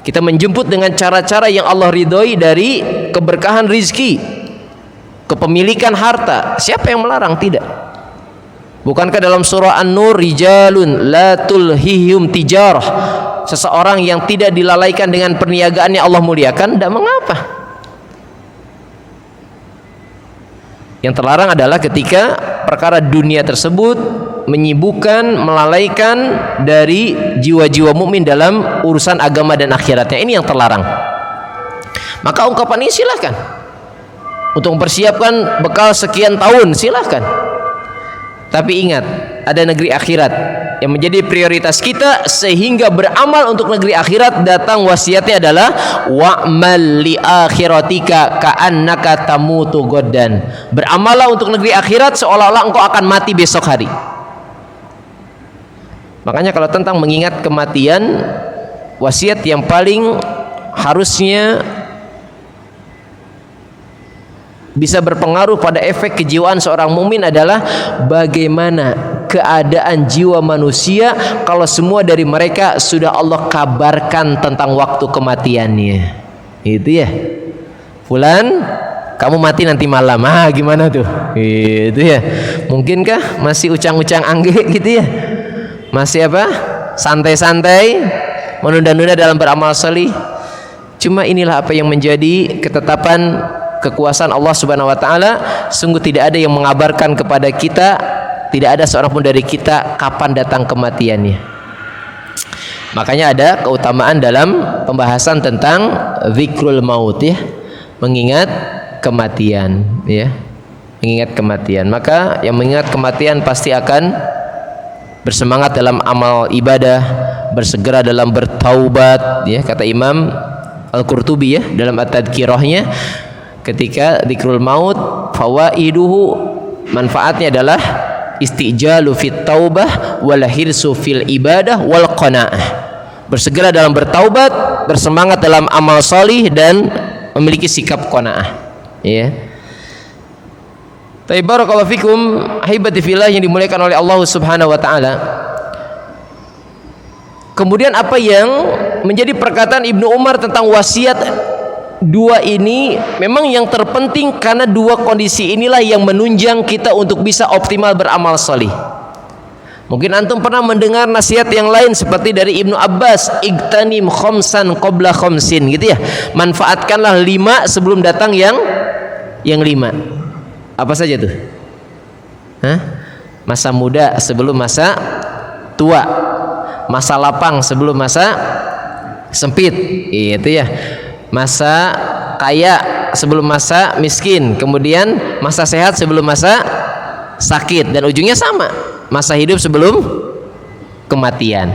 kita menjemput dengan cara-cara yang Allah ridhoi dari keberkahan rizki, kepemilikan harta. Siapa yang melarang? Tidak. Bukankah dalam surah An-Nur, rijalun la tulhihim tijarah, seseorang yang tidak dilalaikan dengan perniagaannya Allah muliakan? Tidak mengapa. Yang terlarang adalah ketika perkara dunia tersebut menyibukkan, melalaikan dari jiwa-jiwa mukmin dalam urusan agama dan akhiratnya. Ini yang terlarang. Maka ungkapan ini silahkan untuk mempersiapkan bekal sekian tahun, silahkan. Tapi ingat, ada negeri akhirat yang menjadi prioritas kita, sehingga beramal untuk negeri akhirat. Datang wasiatnya adalah wa'mal li akhiratika ka'annaka tamutu ghadan. Beramallah untuk negeri akhirat seolah-olah engkau akan mati besok hari. Makanya kalau tentang mengingat kematian, wasiat yang paling harusnya bisa berpengaruh pada efek kejiwaan seorang mukmin adalah bagaimana keadaan jiwa manusia kalau semua dari mereka sudah Allah kabarkan tentang waktu kematiannya. Itu ya, fulan kamu mati nanti malam. Ah, gimana tuh? Itu ya. Mungkinkah masih ucang-ucang angge gitu ya? Masih apa? Santai-santai, menunda-nunda dalam beramal salih. Cuma inilah apa yang menjadi ketetapan kekuasaan Allah Subhanahu wa taala. Sungguh tidak ada yang mengabarkan kepada kita, tidak ada seorang pun dari kita kapan datang kematiannya. Makanya ada keutamaan dalam pembahasan tentang zikrul maut, ya, mengingat kematian, ya, mengingat kematian. Maka yang mengingat kematian pasti akan bersemangat dalam amal ibadah, bersegera dalam bertaubat, ya, kata Imam Al-Qurtubi ya dalam At-Tadhkirahnya, ketika dzikrul maut fawaiduhu, manfaatnya adalah istijalu fit taubah wal hirsu fil ibadah wal qanaah, bersegera dalam bertaubat, bersemangat dalam amal salih, dan memiliki sikap qanaah, ya. Tapi barakallahu fikum ahibati fillah yang dimuliakan oleh Allah Subhanahu wa taala. Kemudian apa yang menjadi perkataan Ibnu Umar tentang wasiat dua ini memang yang terpenting, karena dua kondisi inilah yang menunjang kita untuk bisa optimal beramal solih. Mungkin antum pernah mendengar nasihat yang lain seperti dari Ibnu Abbas, igtanim khamsan qabla khamsin, gitu ya. Manfaatkanlah 5 sebelum datang yang 5. Apa saja tuh? Masa muda sebelum masa tua, masa lapang sebelum masa sempit, itu ya. Masa kaya sebelum masa miskin, kemudian masa sehat sebelum masa sakit, dan ujungnya sama, masa hidup sebelum kematian.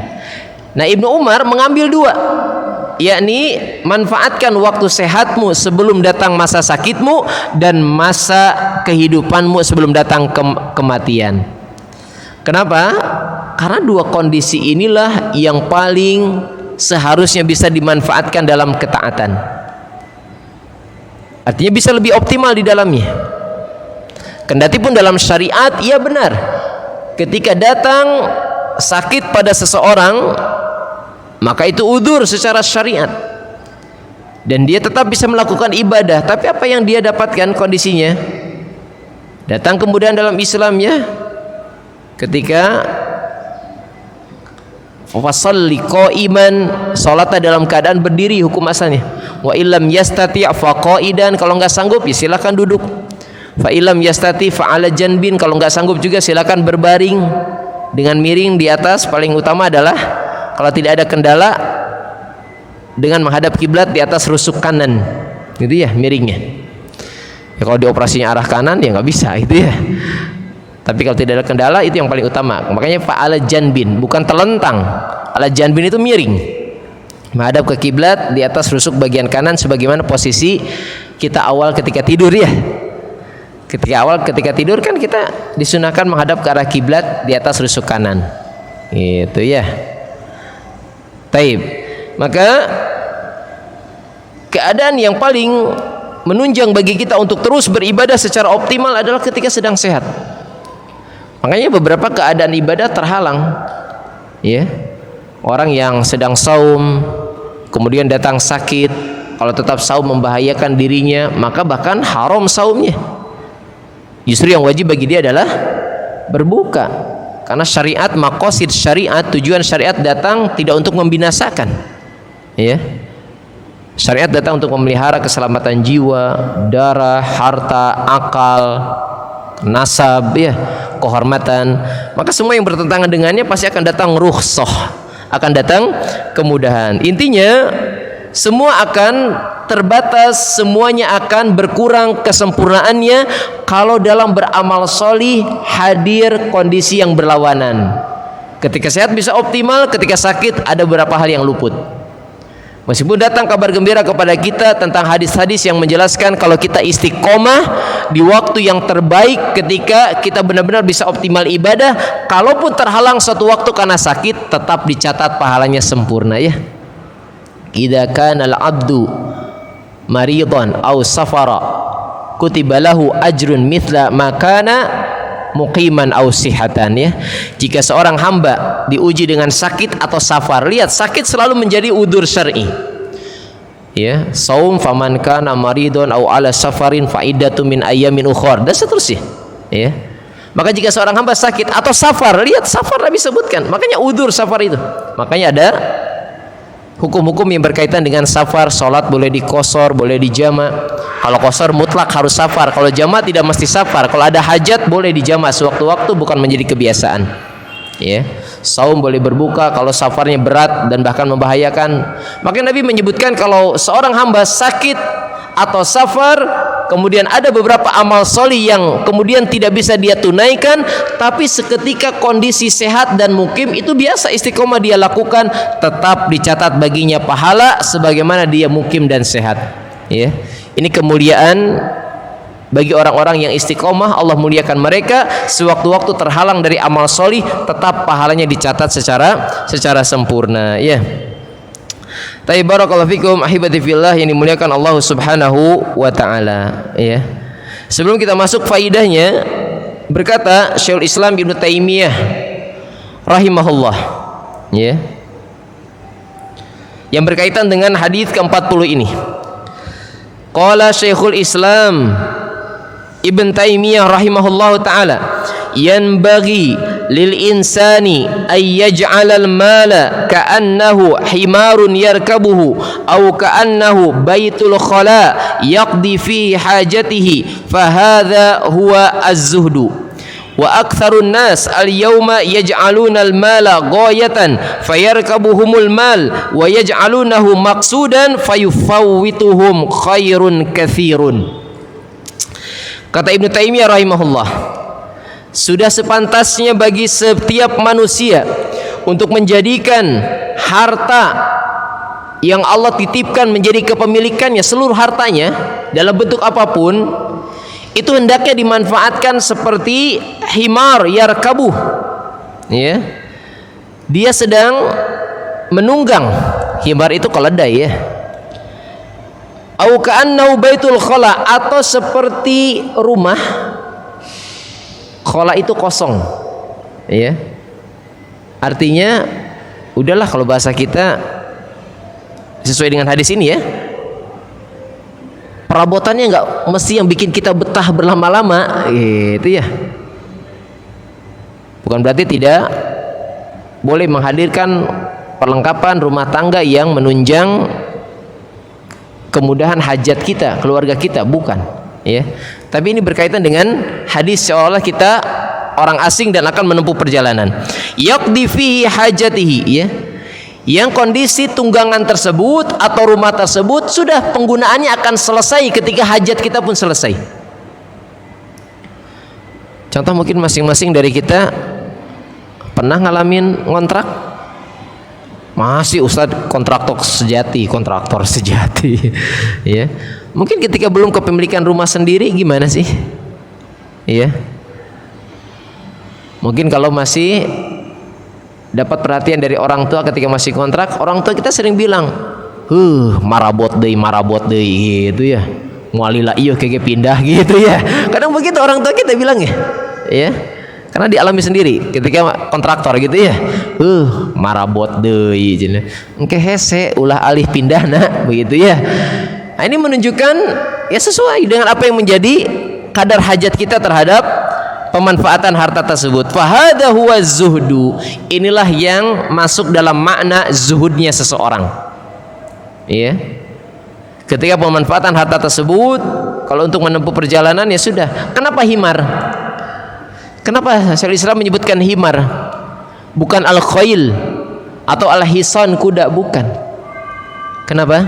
Nah, Ibnu Umar mengambil 2, yakni manfaatkan waktu sehatmu sebelum datang masa sakitmu, dan masa kehidupanmu sebelum datang kematian. Kenapa? Karena 2 kondisi inilah yang paling seharusnya bisa dimanfaatkan dalam ketaatan. Artinya bisa lebih optimal di dalamnya. Kendati pun dalam syariat, iya benar, ketika datang sakit pada seseorang, maka itu udzur secara syariat, dan dia tetap bisa melakukan ibadah. Tapi apa yang dia dapatkan kondisinya? Datang kemudian dalam Islamnya, ketika fasalli qa'iman, salatnya dalam keadaan berdiri hukum asalnya. Wa illam yastati' fa qa'idan, kalau enggak sanggup ya silakan duduk. Fa illam yastati' fa 'ala janbin, kalau enggak sanggup juga silakan berbaring dengan miring di atas. Paling utama adalah kalau tidak ada kendala dengan menghadap kiblat di atas rusuk kanan, gitu ya miringnya. Ya kalau dioperasinya arah kanan ya nggak bisa, itu ya. Tapi kalau tidak ada kendala, itu yang paling utama. Makanya fa'ala janbin, bukan telentang. Ala janbin itu miring, menghadap ke kiblat di atas rusuk bagian kanan, sebagaimana posisi kita awal ketika tidur ya. Ketika tidur kan kita disunahkan menghadap ke arah kiblat di atas rusuk kanan. Itu ya. Taib. Maka keadaan yang paling menunjang bagi kita untuk terus beribadah secara optimal adalah ketika sedang sehat. Makanya beberapa keadaan ibadah terhalang, ya. Orang yang sedang saum kemudian datang sakit, kalau tetap saum membahayakan dirinya, maka bahkan haram saumnya. Justru yang wajib bagi dia adalah berbuka, karena syariat, maqasid syariat, tujuan syariat datang tidak untuk membinasakan, ya. Syariat datang untuk memelihara keselamatan jiwa, darah, harta, akal, nasab, ya, kehormatan. Maka semua yang bertentangan dengannya pasti akan datang rukhsah, akan datang kemudahan. Intinya semua akan terbatas, semuanya akan berkurang kesempurnaannya kalau dalam beramal solih hadir kondisi yang berlawanan. Ketika sehat bisa optimal, ketika sakit ada beberapa hal yang luput. Meskipun datang kabar gembira kepada kita tentang hadis-hadis yang menjelaskan kalau kita istiqomah di waktu yang terbaik, ketika kita benar-benar bisa optimal ibadah, kalaupun terhalang suatu waktu karena sakit, tetap dicatat pahalanya sempurna, ya. Idza kana al-'abdu maridan aw safara kutiba lahu ajrun mithla ma kana muqiman aw sihatan, ya. Jika seorang hamba diuji dengan sakit atau safar, lihat sakit selalu menjadi udzur syar'i, ya. Saum faman kana maridun aw ala safarin fa iddatu min ayyamin ukhra, dan seterusnya, ya. Maka jika seorang hamba sakit atau safar, lihat safar Nabi sebutkan, makanya udzur safar itu. Makanya ada hukum-hukum yang berkaitan dengan safar. Salat boleh dikosor, boleh dijama. Kalau kosor mutlak harus safar, kalau jama tidak mesti safar. Kalau ada hajat boleh dijama sewaktu-waktu, bukan menjadi kebiasaan, ya. Saum boleh berbuka kalau safarnya berat dan bahkan membahayakan. Maka Nabi menyebutkan kalau seorang hamba sakit atau safar, kemudian ada beberapa amal solih yang kemudian tidak bisa dia tunaikan, tapi seketika kondisi sehat dan mukim, itu biasa istiqomah dia lakukan, tetap dicatat baginya pahala sebagaimana dia mukim dan sehat, ya. Ini kemuliaan bagi orang-orang yang istiqomah. Allah muliakan mereka, sewaktu-waktu terhalang dari amal solih, tetap pahalanya dicatat secara sempurna, ya. Tayyib, barakallahu fikum ahibati fillah yang dimuliakan Allah Subhanahu wa taala, ya. Sebelum kita masuk faidahnya, berkata Syekhul Islam Ibnu Taimiyah rahimahullah, ya, yang berkaitan dengan hadis ke-40 ini. Qala Syekhul Islam Ibn Taimiyah rahimahullah taala, yanbaghi lil insani ay yaj'alal mala ka'annahu himarun yarkabuhu aw ka'annahu baitul khala yaqdi fi hajatihi fahadha huwa az-zuhdu wa aktsarun nas al-yawma yaj'aluna al-mala ghayatan fayarkabuhumul mal wa yaj'alunahu maqsudan fayufawwituhum khairun katsirun. Kata Ibnu Taimiyah rahimahullah, sudah sepantasnya bagi setiap manusia untuk menjadikan harta yang Allah titipkan menjadi kepemilikannya, seluruh hartanya dalam bentuk apapun, itu hendaknya dimanfaatkan seperti himar yarkabuh, ya, dia sedang menunggang. Himar itu keledai, ya. Au ka'annahu baitul khala, atau seperti rumah. Khala itu kosong, ya. Artinya, udahlah kalau bahasa kita sesuai dengan hadis ini, ya. Perabotannya nggak mesti yang bikin kita betah berlama-lama, gitu ya. Bukan berarti tidak boleh menghadirkan perlengkapan rumah tangga yang menunjang kemudahan hajat kita, keluarga kita, bukan, ya. Tapi ini berkaitan dengan hadis seolah kita orang asing dan akan menempuh perjalanan. Yaqdi fihi hajatihi, ya. Yang kondisi tunggangan tersebut atau rumah tersebut sudah penggunaannya akan selesai ketika hajat kita pun selesai. Contoh mungkin masing-masing dari kita pernah ngalamin ngontrak. Masih Ustadz kontraktor sejati, ya. Mungkin ketika belum kepemilikan rumah sendiri gimana sih, ya. Mungkin kalau masih dapat perhatian dari orang tua ketika masih kontrak, orang tua kita sering bilang, marabot deh, gitu ya. Mualila iyo kayak pindah, gitu ya. Kadang begitu orang tua kita bilang, ya. Karena dialami sendiri ketika kontraktor, gitu ya. Marabot deui cenah. Engke hese ulah alih pindahna, begitu ya. Nah, ini menunjukkan ya sesuai dengan apa yang menjadi kadar hajat kita terhadap pemanfaatan harta tersebut. Fahadha huwa zuhdu. Inilah yang masuk dalam makna zuhudnya seseorang. Ya. Ketika pemanfaatan harta tersebut, kalau untuk menempuh perjalanan ya sudah. Kenapa himar? Kenapa Syekhul Islam menyebutkan himar? Bukan al-khail atau al-hisan, kuda, bukan. Kenapa?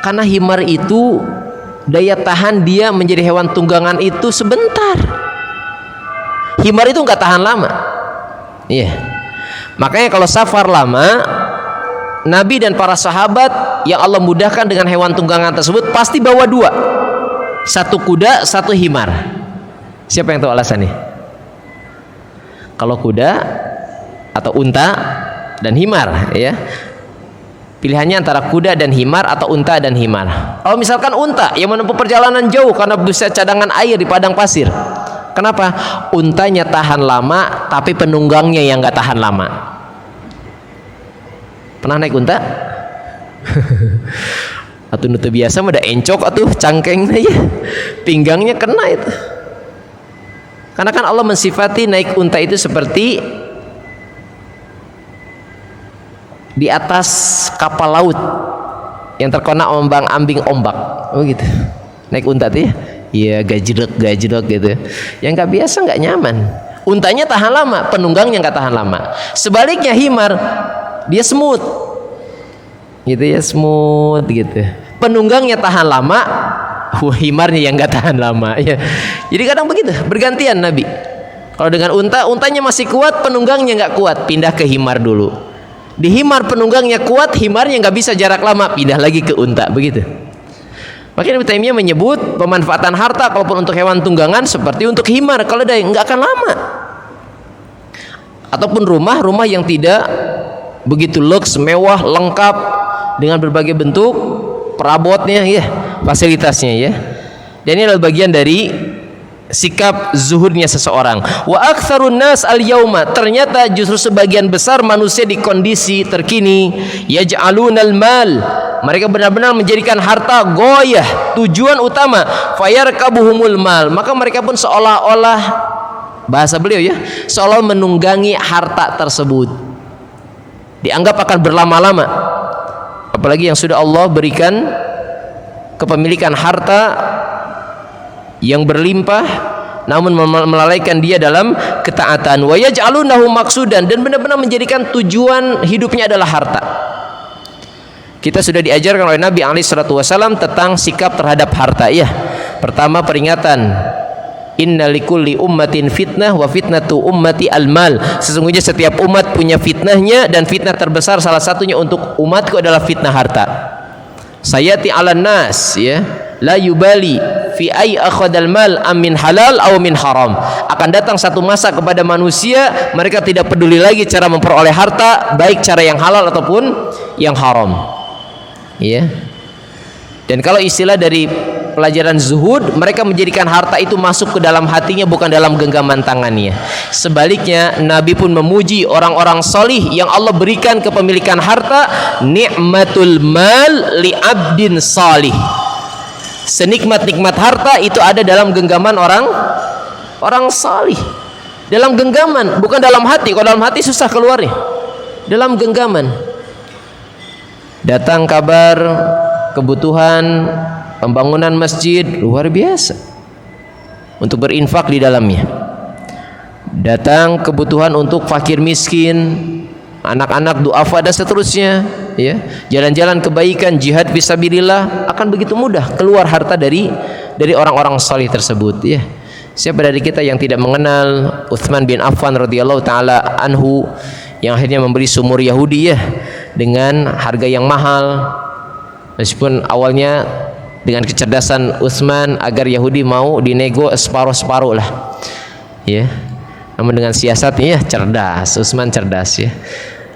Karena himar itu daya tahan dia menjadi hewan tunggangan itu sebentar. Himar itu nggak tahan lama. Iya. Makanya kalau safar lama, Nabi dan para sahabat yang Allah mudahkan dengan hewan tunggangan tersebut pasti bawa dua. Satu kuda, satu himar. Siapa yang tahu alasannya? Kalau kuda atau unta dan himar, ya. Pilihannya antara kuda dan himar atau unta dan himar. Kalau misalkan unta yang menempuh perjalanan jauh karena bisa cadangan air di padang pasir. Kenapa? Untanya tahan lama, tapi penunggangnya yang nggak tahan lama. Pernah naik unta? Atau unta biasa mah ada encok atuh cangkengnya, ya. Pinggangnya kena itu. Karena kan Allah mensifati naik unta itu seperti di atas kapal laut yang terkena ombang-ambing ombak. Oh gitu. Naik unta tuh ya. Iya, gajrek gitu. Yang nggak biasa nggak nyaman. Untanya tahan lama, penunggangnya nggak tahan lama. Sebaliknya himar, dia smooth. Gitu ya, smooth gitu. Penunggangnya tahan lama, himarnya yang nggak tahan lama, ya. Jadi kadang begitu, bergantian Nabi. Kalau dengan unta, untanya masih kuat, penunggangnya nggak kuat, pindah ke himar dulu. Di himar penunggangnya kuat, himarnya nggak bisa jarak lama, pindah lagi ke unta, begitu. Makanya Ibnu Taimiyah menyebut pemanfaatan harta kalaupun untuk hewan tunggangan seperti untuk himar, kalau dia nggak akan lama. Ataupun rumah yang tidak begitu luks, mewah, lengkap dengan berbagai bentuk perabotnya, ya, fasilitasnya, ya. Dan ini adalah bagian dari sikap zuhudnya seseorang. Wa aktsarun nas al-yauma, ternyata justru sebagian besar manusia di kondisi terkini, yaj'alunal mal, mereka benar-benar menjadikan harta goyah, tujuan utama, fayarkabuhumul mal, maka mereka pun seolah-olah, bahasa beliau ya, seolah menunggangi harta tersebut, dianggap akan berlama-lama. Apalagi yang sudah Allah berikan kepemilikan harta yang berlimpah, namun melalaikan dia dalam ketaatan. Wa yaj'alunahu maqsudan, dan benar-benar menjadikan tujuan hidupnya adalah harta. Kita sudah diajarkan oleh Nabi SAW tentang sikap terhadap harta. Ya, pertama peringatan, inna likulli ummatin fitnah wa fitnatu ummati al-mal. Sesungguhnya setiap umat punya fitnahnya, dan fitnah terbesar salah satunya untuk umatku adalah fitnah harta. Sayati 'alan nas, ya, la yubali fi ay akhadal mal am min halal aw min haram. Akan datang satu masa kepada manusia, mereka tidak peduli lagi cara memperoleh harta, baik cara yang halal ataupun yang haram. Ya. Dan kalau istilah dari pelajaran zuhud, mereka menjadikan harta itu masuk ke dalam hatinya, bukan dalam genggaman tangannya. Sebaliknya, Nabi pun memuji orang-orang solih yang Allah berikan kepemilikan harta, ni'matul mal li abdin salih. Senikmat-nikmat harta itu ada dalam genggaman orang salih. Dalam genggaman, bukan dalam hati. Kalau dalam hati susah keluarnya. Dalam genggaman. Datang kabar kebutuhan pembangunan masjid, luar biasa, untuk berinfak di dalamnya. Datang kebutuhan untuk fakir miskin, anak-anak duafa dan seterusnya, ya. Jalan-jalan kebaikan, jihad fisabilillah, akan begitu mudah keluar harta dari orang-orang salih tersebut, ya. Siapa dari kita yang tidak mengenal Utsman bin Affan radhiyallahu taala anhu, yang akhirnya membeli sumur Yahudi, ya, dengan harga yang mahal, meskipun awalnya dengan kecerdasan Utsman agar Yahudi mau dinego separuh-separuh lah, ya. Namun dengan siasatnya, ya, cerdas, Utsman cerdas, ya.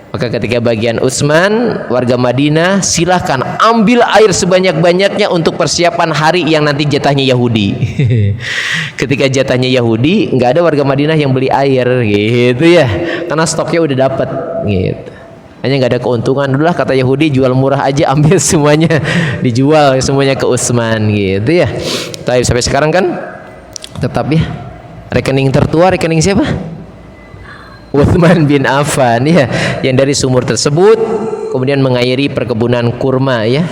Maka ketika bagian Utsman, warga Madinah silahkan ambil air sebanyak-banyaknya untuk persiapan hari yang nanti jatahnya Yahudi. Ketika jatahnya Yahudi, nggak ada warga Madinah yang beli air, gitu, ya, karena stoknya udah dapat, gitu. Hanya nggak ada keuntungan. Dululah kata Yahudi, jual murah aja, ambil semuanya, dijual semuanya ke Utsman, gitu, ya. Tapi sampai sekarang kan tetap, ya, rekening tertua rekening siapa? Utsman bin Affan, ya, yang dari sumur tersebut kemudian mengairi perkebunan kurma, ya.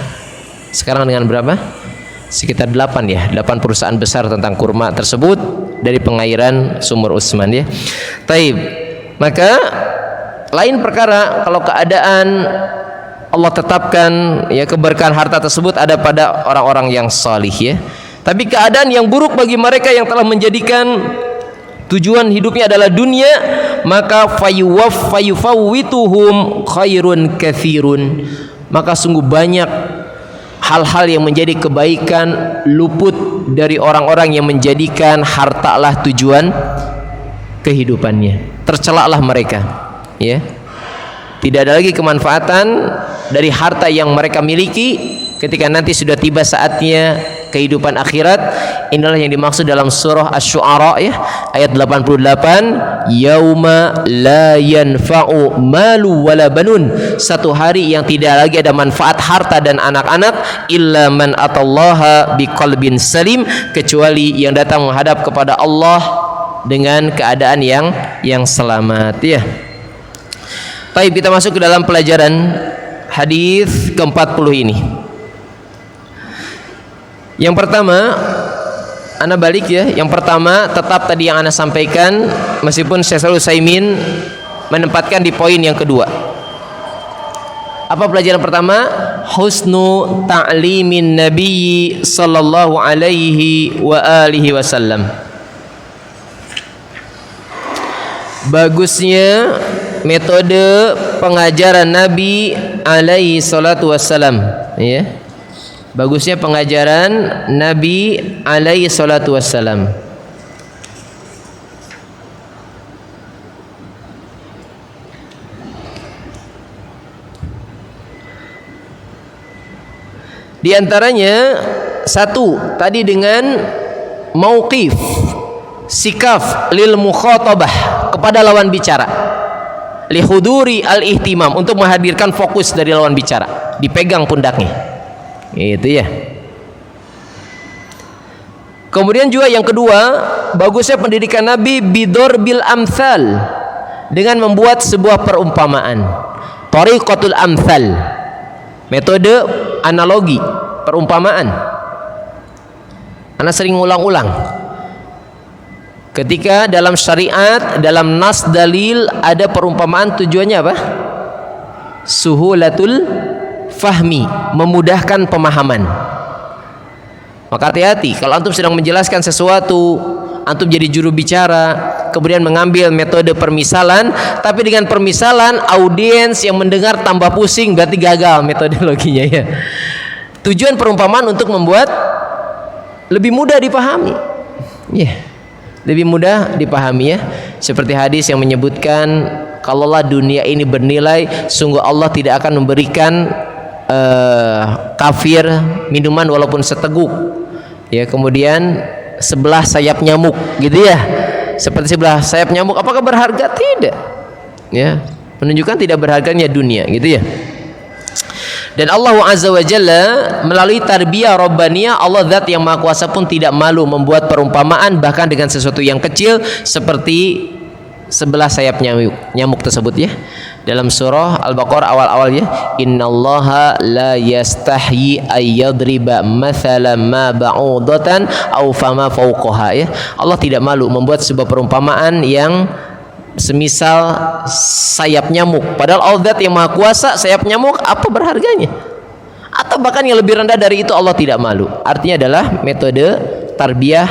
Sekarang dengan berapa? Sekitar 8, ya, 8 perusahaan besar tentang kurma tersebut dari pengairan sumur Utsman, ya. Taib. Maka lain perkara kalau keadaan Allah tetapkan, ya, keberkahan harta tersebut ada pada orang-orang yang salih, ya. Tapi keadaan yang buruk bagi mereka yang telah menjadikan tujuan hidupnya adalah dunia, maka fayufawwituhum khairun katsirun, maka sungguh banyak hal-hal yang menjadi kebaikan luput dari orang-orang yang menjadikan hartalah tujuan kehidupannya. Tercelaklah mereka, ya. Tidak ada lagi kemanfaatan dari harta yang mereka miliki ketika nanti sudah tiba saatnya kehidupan akhirat. Inilah yang dimaksud dalam surah Asy-Syu'ara, ya, ayat 88, yauma la yanfa'u malu wala banun, satu hari yang tidak lagi ada manfaat harta dan anak-anak, illa man atallaha biqalbin salim, kecuali yang datang menghadap kepada Allah dengan keadaan yang selamat, ya. Baik, kita masuk ke dalam pelajaran hadis ke-40 ini. Yang pertama, ana balik, ya. Yang pertama tetap tadi yang ana sampaikan, meskipun Syekh Shalih Utsaimin menempatkan di poin yang kedua. Apa pelajaran pertama? Husnu ta'limin Nabi sallallahu alaihi wa alihi wasallam. Bagusnya metode pengajaran Nabi alaihi salatu wassalam, ya. Bagusnya pengajaran Nabi alaihi salatu wassalam. Di antaranya satu tadi dengan mauqif, sikaf lil mukhatabah, kepada lawan bicara, li huduri al ihtimam, untuk menghadirkan fokus dari lawan bicara, dipegang pundaknya. Itu ya. Kemudian juga yang kedua, bagusnya pendidikan Nabi bidor bil amsal, dengan membuat sebuah perumpamaan. Tariqatul amsal, metode analogi, perumpamaan. Ana sering ulang-ulang. Ketika dalam syariat, dalam nas dalil ada perumpamaan, tujuannya apa? Suhulatul fahmi, memudahkan pemahaman. Maka hati-hati kalau antum sedang menjelaskan sesuatu, antum jadi juru bicara, kemudian mengambil metode permisalan, tapi dengan permisalan audiens yang mendengar tambah pusing, berarti gagal metodologinya ya. Tujuan perumpamaan untuk membuat lebih mudah dipahami. Ya, lebih mudah dipahami ya. Seperti hadis yang menyebutkan, kalaulah dunia ini bernilai, sungguh Allah tidak akan memberikan kafir minuman walaupun seteguk. Ya, kemudian sebelah sayap nyamuk, gitu ya. Seperti sebelah sayap nyamuk, apakah berharga? Tidak. Ya, menunjukkan tidak berharganya dunia, gitu ya. Dan Allah Azza wa Jalla melalui tarbiyah rabbaniyah, Allah Zat yang Maha Kuasa pun tidak malu membuat perumpamaan bahkan dengan sesuatu yang kecil seperti sebelah sayap nyamuk tersebut ya. Dalam surah Al-Baqarah awal-awalnya, innallaha la yastahyi ayyadriba mathalan ma ba'udatan aw fama fawqaha ya. Allah tidak malu membuat sebuah perumpamaan yang semisal sayap nyamuk. Padahal Allah Zat yang Maha Kuasa, sayap nyamuk apa berharganya? Atau bahkan yang lebih rendah dari itu, Allah tidak malu. Artinya adalah metode tarbiyah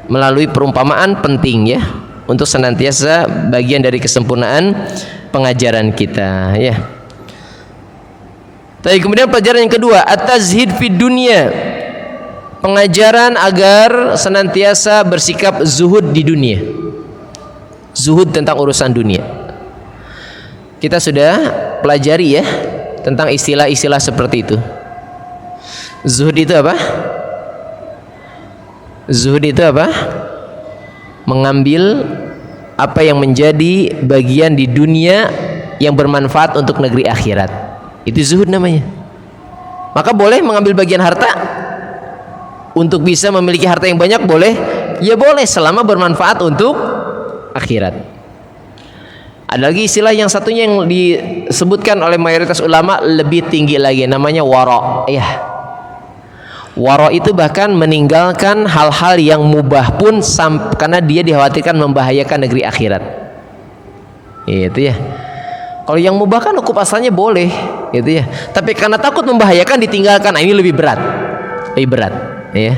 melalui perumpamaan penting ya, untuk senantiasa bagian dari kesempurnaan pengajaran kita ya. Tapi kemudian pelajaran yang kedua, at-tazhid fid dunya, pengajaran agar senantiasa bersikap zuhud di dunia, zuhud tentang urusan dunia. Kita sudah pelajari ya tentang istilah-istilah seperti itu. Zuhud itu apa? Zuhud itu apa? Mengambil apa yang menjadi bagian di dunia yang bermanfaat untuk negeri akhirat. Itu zuhud namanya. Maka boleh mengambil bagian harta untuk bisa memiliki harta yang banyak, boleh? Ya boleh, selama bermanfaat untuk akhirat. Ada lagi istilah yang satunya yang disebutkan oleh mayoritas ulama lebih tinggi lagi, namanya wara. Ya. Wara itu bahkan meninggalkan hal-hal yang mubah pun karena dia dikhawatirkan membahayakan negeri akhirat. Itu ya. Kalau yang mubah kan hukum asalnya boleh, gitu ya. Tapi karena takut membahayakan ditinggalkan. Nah, ini lebih berat. Lebih berat, ya.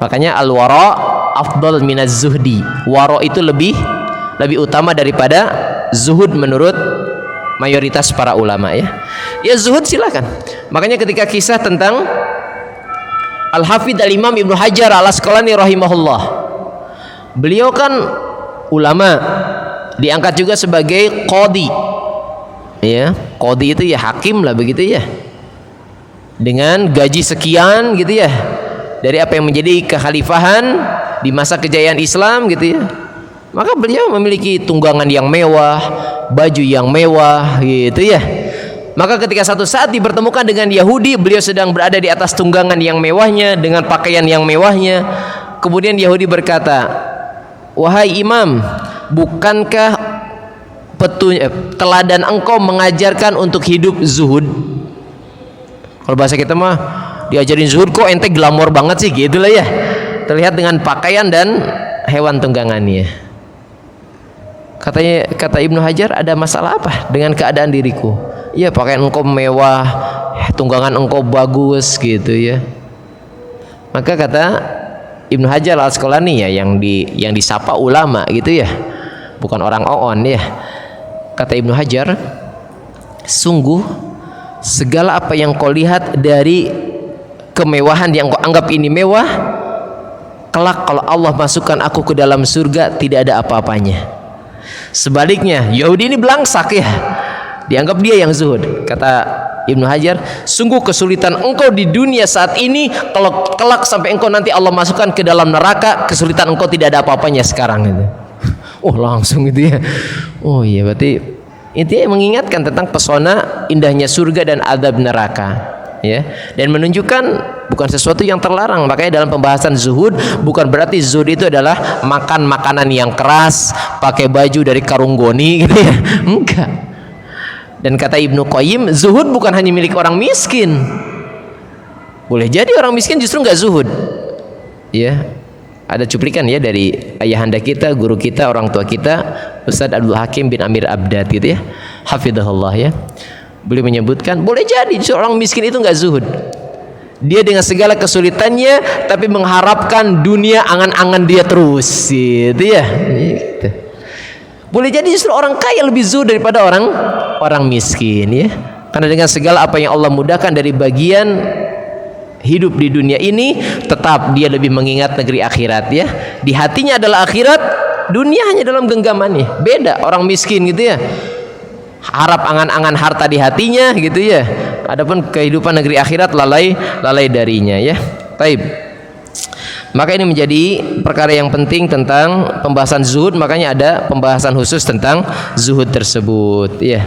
Makanya al-wara afdal minaz zuhdi. Wara itu lebih utama daripada zuhud menurut mayoritas para ulama ya. Ya zuhud silakan. Makanya ketika kisah tentang Al-Hafidh Al-Imam Ibnu Hajar Al-Asqalani rahimahullah, beliau kan ulama, diangkat juga sebagai qadhi ya. Qadhi itu ya hakim lah begitu ya, dengan gaji sekian gitu ya, dari apa yang menjadi kekhalifahan di masa kejayaan Islam gitu ya. Maka beliau memiliki tunggangan yang mewah, baju yang mewah gitu ya. Maka ketika satu saat dipertemukan dengan Yahudi, beliau sedang berada di atas tunggangan yang mewahnya dengan pakaian yang mewahnya. Kemudian Yahudi berkata, "Wahai imam, bukankah teladan engkau mengajarkan untuk hidup zuhud?" Kalau bahasa kita mah diajarin zuhud, kok ente glamor banget sih gitu lah ya. Terlihat dengan pakaian dan hewan tunggangannya. Kata Ibnu Hajar, ada masalah apa dengan keadaan diriku? Ya, pakaian engkau mewah, tunggangan engkau bagus gitu ya. Maka kata Ibnu Hajar Al-Asqalani ya, yang disapa ulama gitu ya, bukan orang oon ya. Kata Ibnu Hajar, sungguh segala apa yang kau lihat dari kemewahan yang kau anggap ini mewah, kelak kalau Allah masukkan aku ke dalam surga tidak ada apa-apanya. Sebaliknya Yahudi ini belangsak ya, dianggap dia yang zuhud. Kata Ibnu Hajar, sungguh kesulitan engkau di dunia saat ini, kalau kelak sampai engkau nanti Allah masukkan ke dalam neraka, kesulitan engkau tidak ada apa-apanya sekarang itu. Oh langsung gitu ya. Oh iya, berarti intinya mengingatkan tentang pesona indahnya surga dan azab neraka, ya, dan menunjukkan bukan sesuatu yang terlarang. Makanya dalam pembahasan zuhud, bukan berarti zuhud itu adalah makan makanan yang keras, pakai baju dari karung goni gitu ya, enggak. Dan kata Ibnu Qayyim, zuhud bukan hanya milik orang miskin. Boleh jadi orang miskin justru nggak zuhud. Ya, ada cuplikan ya dari ayahanda kita, guru kita, orang tua kita, Ustadz Abdul Hakim bin Amir Abdad gitu ya, hafidhahullah ya. Beliau menyebutkan boleh jadi justru orang miskin itu nggak zuhud. Dia dengan segala kesulitannya tapi mengharapkan dunia angan-angan dia terus gitu ya. Gitu. Boleh jadi justru orang kaya lebih zuhud daripada orang miskin ya. Karena dengan segala apa yang Allah mudahkan dari bagian hidup di dunia ini, tetap dia lebih mengingat negeri akhirat ya. Di hatinya adalah akhirat, dunia hanya dalam genggamannya. Beda orang miskin gitu ya, harap angan-angan harta di hatinya gitu ya. Adapun kehidupan negeri akhirat lalai darinya ya. Taib. Maka ini menjadi perkara yang penting tentang pembahasan zuhud, makanya ada pembahasan khusus tentang zuhud tersebut ya.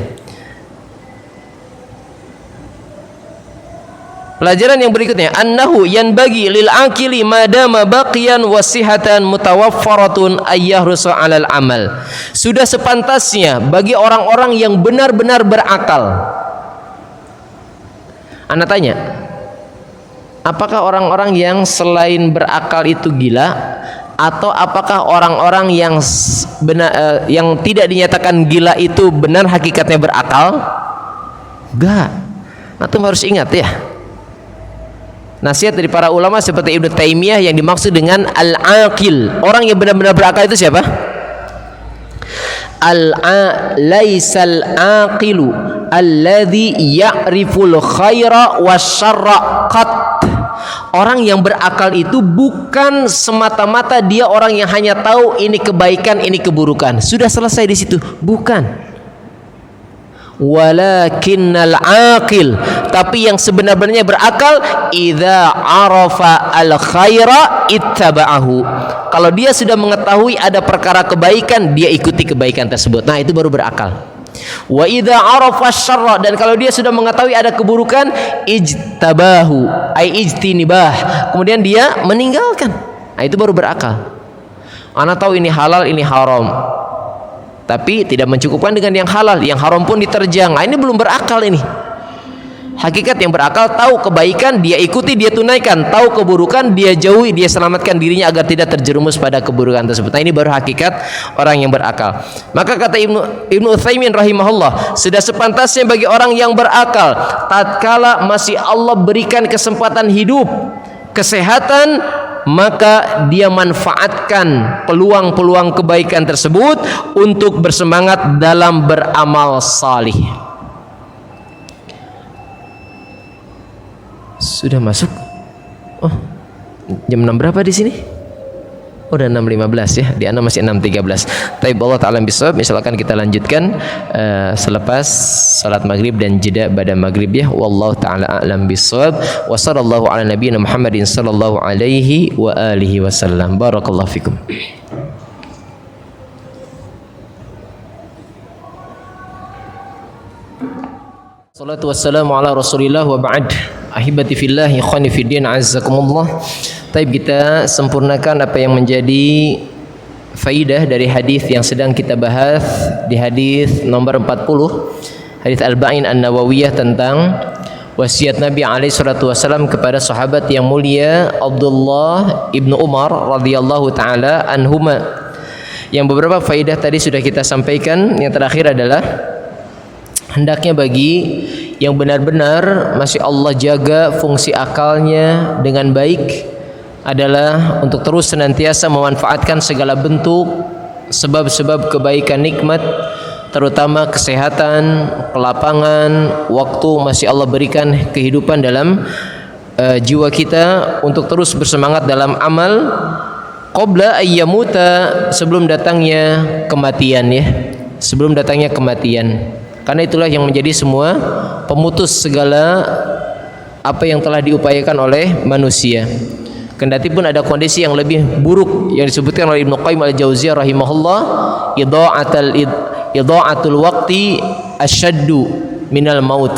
Pelajaran yang berikutnya, annahu yanbaghi lil aqili madama baqiyan wasihatan mutawaffaratun ayyahrusu 'alal amal. Sudah sepantasnya bagi orang-orang yang benar-benar berakal. Ana tanya, apakah orang-orang yang selain berakal itu gila, atau apakah orang-orang yang yang tidak dinyatakan gila itu benar hakikatnya berakal? Enggak. Antum harus ingat ya. Nasihat dari para ulama seperti Ibnu Taimiyah, yang dimaksud dengan al-aqil, orang yang benar-benar berakal itu siapa? Laisal aqilu alladhi ya'riful khaira wasyarra qat. Orang yang berakal itu bukan semata-mata dia orang yang hanya tahu ini kebaikan, ini keburukan, sudah selesai di situ, bukan. Walakinnal aqil, tapi yang sebenarnya berakal, idza arafa al khaira ittaba'ahu. Kalau dia sudah mengetahui ada perkara kebaikan, dia ikuti kebaikan tersebut. Nah, itu baru berakal. Wa idza arafa syarra, dan kalau dia sudah mengetahui ada keburukan, ijtabahu ai ijtinibah, kemudian dia meninggalkan. Nah, itu baru berakal. Ana tahu ini halal, ini haram, tapi tidak mencukupkan dengan yang halal, yang haram pun diterjang. Nah, ini belum berakal ini. Hakikat yang berakal, tahu kebaikan dia ikuti, dia tunaikan, tahu keburukan dia jauhi, dia selamatkan dirinya agar tidak terjerumus pada keburukan tersebut. Nah, ini baru hakikat orang yang berakal. Maka kata Ibnu Utsaimin rahimahullah, sudah sepantasnya bagi orang yang berakal, tatkala masih Allah berikan kesempatan hidup, kesehatan, maka dia manfaatkan peluang-peluang kebaikan tersebut untuk bersemangat dalam beramal salih. Sudah masuk? Oh, jam 6 berapa di sini? Oh, udah 6.15 ya. Di Anda masih 6.13. Taib, Allah Ta'ala bisawab. Misalkan kita lanjutkan selepas salat maghrib dan jeda pada maghrib ya. Wallahu ta'ala a'lam bisawab. Wa sallallahu ala nabiyina Muhammadin sallallahu alaihi wa alihi wasallam. Barakallahu fikum. Salatu wassalamu ala rasulillah wa ba'd. Ahibati fillah, ikhwani fiddin, azzakumullah. Taib, kita sempurnakan apa yang menjadi faidah dari hadis yang sedang kita bahas di hadis nomor 40, hadis Al-Ba'in An-Nawawiyah tentang wasiat Nabi alaihi salatu wasallam kepada sahabat yang mulia Abdullah ibnu Umar radhiyallahu taala anhuma. Yang beberapa faidah tadi sudah kita sampaikan. Yang terakhir adalah hendaknya bagi yang benar-benar masih Allah jaga fungsi akalnya dengan baik adalah untuk terus senantiasa memanfaatkan segala bentuk sebab-sebab kebaikan nikmat, terutama kesehatan, kelapangan, waktu masih Allah berikan kehidupan dalam jiwa kita, untuk terus bersemangat dalam amal qabla ayyamuta, sebelum datangnya kematian ya. Sebelum datangnya kematian. Karena itulah yang menjadi semua pemutus segala apa yang telah diupayakan oleh manusia. Kendati pun ada kondisi yang lebih buruk yang disebutkan oleh Ibnu Qayyim al-Jauziyah rahimahullah, idha'atul waqti asyaddu minal maut.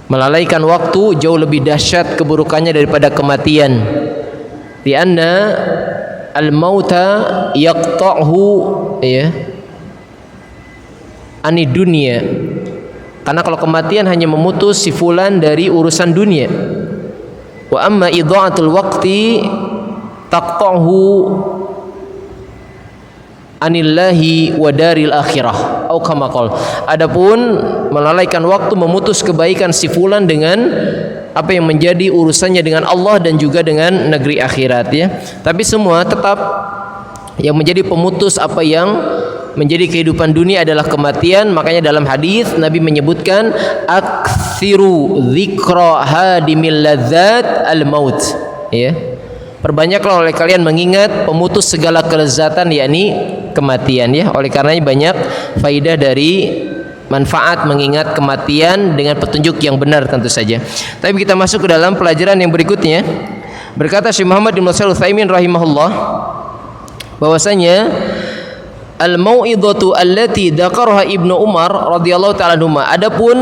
Melalaikan waktu jauh lebih dahsyat keburukannya daripada kematian. Lianna al-mauta yaqta'hu ani dunia. Karena kalau kematian hanya memutus si fulan dari urusan dunia. Wa amma idha'atul waqti taqta'hu anillahi wa daril akhirah atau kama qala. Adapun melalaikan waktu memutus kebaikan si fulan dengan apa yang menjadi urusannya dengan Allah dan juga dengan negeri akhirat ya. Tapi semua tetap yang menjadi pemutus apa yang menjadi kehidupan dunia adalah kematian. Makanya dalam hadis Nabi menyebutkan aktsiru dzikra hadimil ladzat al maut ya. Perbanyaklah oleh kalian mengingat pemutus segala kelezatan yakni kematian ya. Oleh karenanya banyak faidah dari manfaat mengingat kematian dengan petunjuk yang benar tentu saja. Tapi kita masuk ke dalam pelajaran yang berikutnya. Berkata Syekh Muhammad bin Shalih Al-Utsaimin rahimahullah bahwasanya al-mau'idhatu allati dzakaraha Ibnu Umar radhiyallahu ta'ala anhuma. Adapun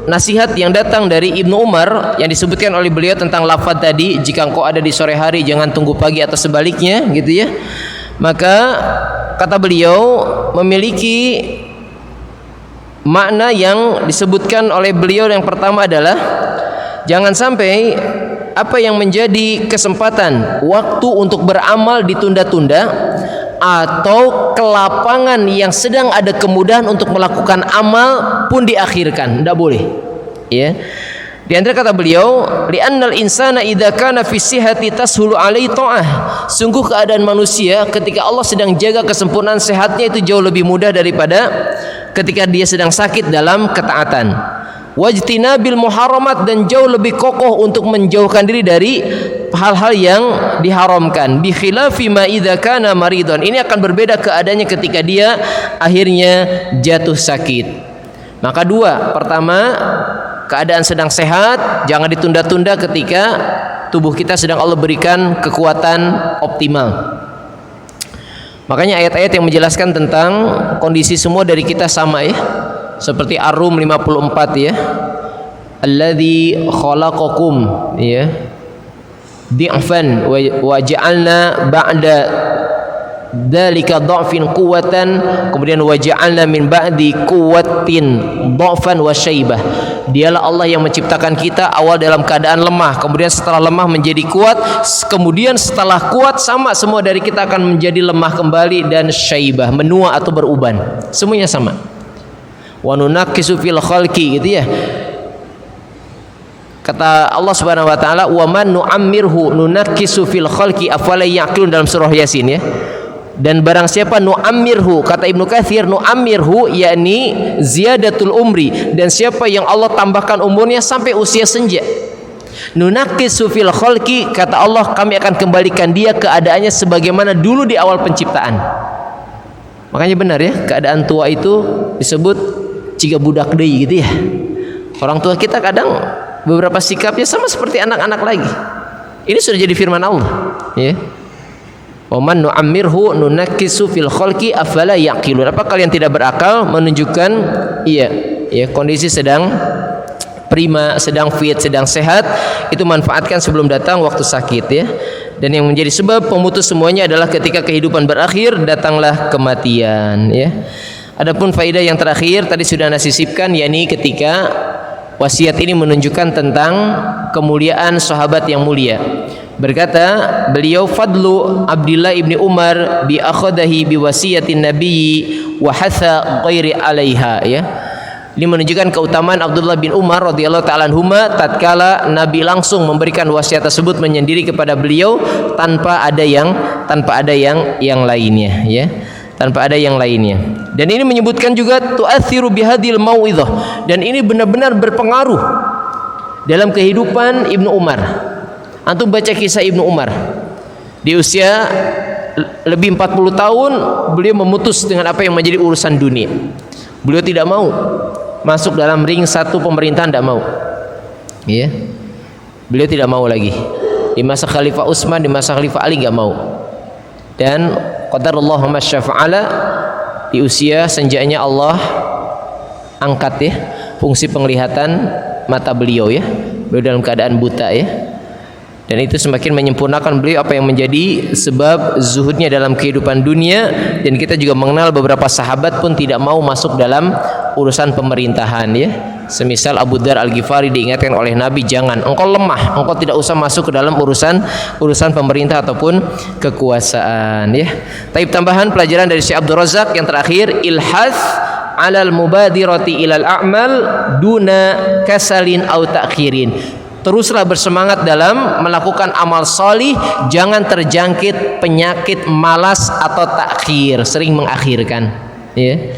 nasihat yang datang dari Ibnu Umar yang disebutkan oleh beliau tentang lafaz tadi, jika engkau ada di sore hari jangan tunggu pagi atau sebaliknya gitu ya. Maka kata beliau memiliki makna yang disebutkan oleh beliau. Yang pertama adalah jangan sampai apa yang menjadi kesempatan waktu untuk beramal ditunda-tunda, atau kelapangan yang sedang ada kemudahan untuk melakukan amal pun diakhirkan, tidak boleh ya. Di antara kata beliau, li'annal insana idza kana fi sihhati tashulu alaihi ta'ah. Sungguh keadaan manusia ketika Allah sedang jaga kesempurnaan sehatnya itu jauh lebih mudah daripada ketika dia sedang sakit dalam ketaatan. Wajtinabil muharramat, dan jauh lebih kokoh untuk menjauhkan diri dari hal-hal yang diharamkan. Bi khilafi ma idza kana maridon. Ini akan berbeda keadaannya ketika dia akhirnya jatuh sakit. Maka dua, pertama keadaan sedang sehat jangan ditunda-tunda ketika tubuh kita sedang Allah berikan kekuatan optimal. Makanya ayat-ayat yang menjelaskan tentang kondisi semua dari kita sama ya. Seperti Ar-Rum 54 ya. Alladzi khalaqakum ya. Di'fan wa ja'alna ba'da dzalika dha'fin quwwatan, kemudian wa ja'alna min ba'di quwwatin dha'fan wa syaibah. Dialah Allah yang menciptakan kita awal dalam keadaan lemah, kemudian setelah lemah menjadi kuat, kemudian setelah kuat sama semua dari kita akan menjadi lemah kembali dan syaibah, menua atau beruban. Semuanya sama. Wa nunaqqisu fil khalqi gitu ya. Kata Allah Subhanahu wa taala, wa man nu'ammirhu nunaqqisu fil khalqi afala ya'qilun, dalam surah Yasin ya. Dan barang siapa nu'ammirhu, kata Ibnu Katsir, nu'ammirhu yakni ziyadatul umri, dan siapa yang Allah tambahkan umurnya sampai usia senja. Nunaqqisu fil khalqi, kata Allah, kami akan kembalikan dia keadaannya sebagaimana dulu di awal penciptaan. Makanya benar ya, keadaan tua itu disebut jika budak deui gitu ya. Orang tua kita kadang beberapa sikapnya sama seperti anak-anak lagi. Ini sudah jadi firman Allah ya. Wa man nu'ammirhu nunaqqisu fil khalqi afala yaqilun. Apa kalian tidak berakal? Menunjukkan ya kondisi sedang prima, sedang fit, sedang sehat, itu manfaatkan sebelum datang waktu sakit ya. Dan yang menjadi sebab pemutus semuanya adalah ketika kehidupan berakhir datanglah kematian ya. Adapun faedah yang terakhir tadi sudah nasisipkan, yakni ketika wasiat ini menunjukkan tentang kemuliaan sahabat yang mulia. Berkata beliau, fadlu Abdullah ibni Umar bi akhadahi bi wasiyatin nabiyyi wa hatha ghairi alaiha ya. Ini menunjukkan keutamaan Abdullah bin Umar radhiyallahu ta'ala anhuma tatkala Nabi langsung memberikan wasiat tersebut menyendiri kepada beliau tanpa ada yang lainnya ya. Tanpa ada yang lainnya. Dan ini menyebutkan juga tu'athiru bihadil mau'idhah, dan ini benar-benar berpengaruh dalam kehidupan Ibnu Umar. Antum baca kisah Ibnu Umar. Di usia lebih 40 tahun beliau memutus dengan apa yang menjadi urusan dunia. Beliau tidak mau masuk dalam ring satu pemerintahan, tidak mau. Ya. Beliau tidak mau lagi. Di masa Khalifah Utsman, di masa Khalifah Ali enggak mau. Dan qadarullah ma syafa'ala, di usia senjanya Allah angkat ya fungsi penglihatan mata beliau ya. Beliau dalam keadaan buta ya. Dan itu semakin menyempurnakan beliau apa yang menjadi sebab zuhudnya dalam kehidupan dunia. Dan kita juga mengenal beberapa sahabat pun tidak mau masuk dalam urusan pemerintahan ya. Semisal Abu Dzar Al-Ghifari diingatkan oleh Nabi, jangan, engkau lemah, engkau tidak usah masuk ke dalam urusan pemerintah ataupun kekuasaan ya. Taib tambahan pelajaran dari Syekh Abdul Razak yang terakhir, ilhath alal mubadirati ilal a'mal duna kasalin au ta'khirin. Teruslah bersemangat dalam melakukan amal solih, jangan terjangkit penyakit malas atau takhir, sering mengakhirkan ya.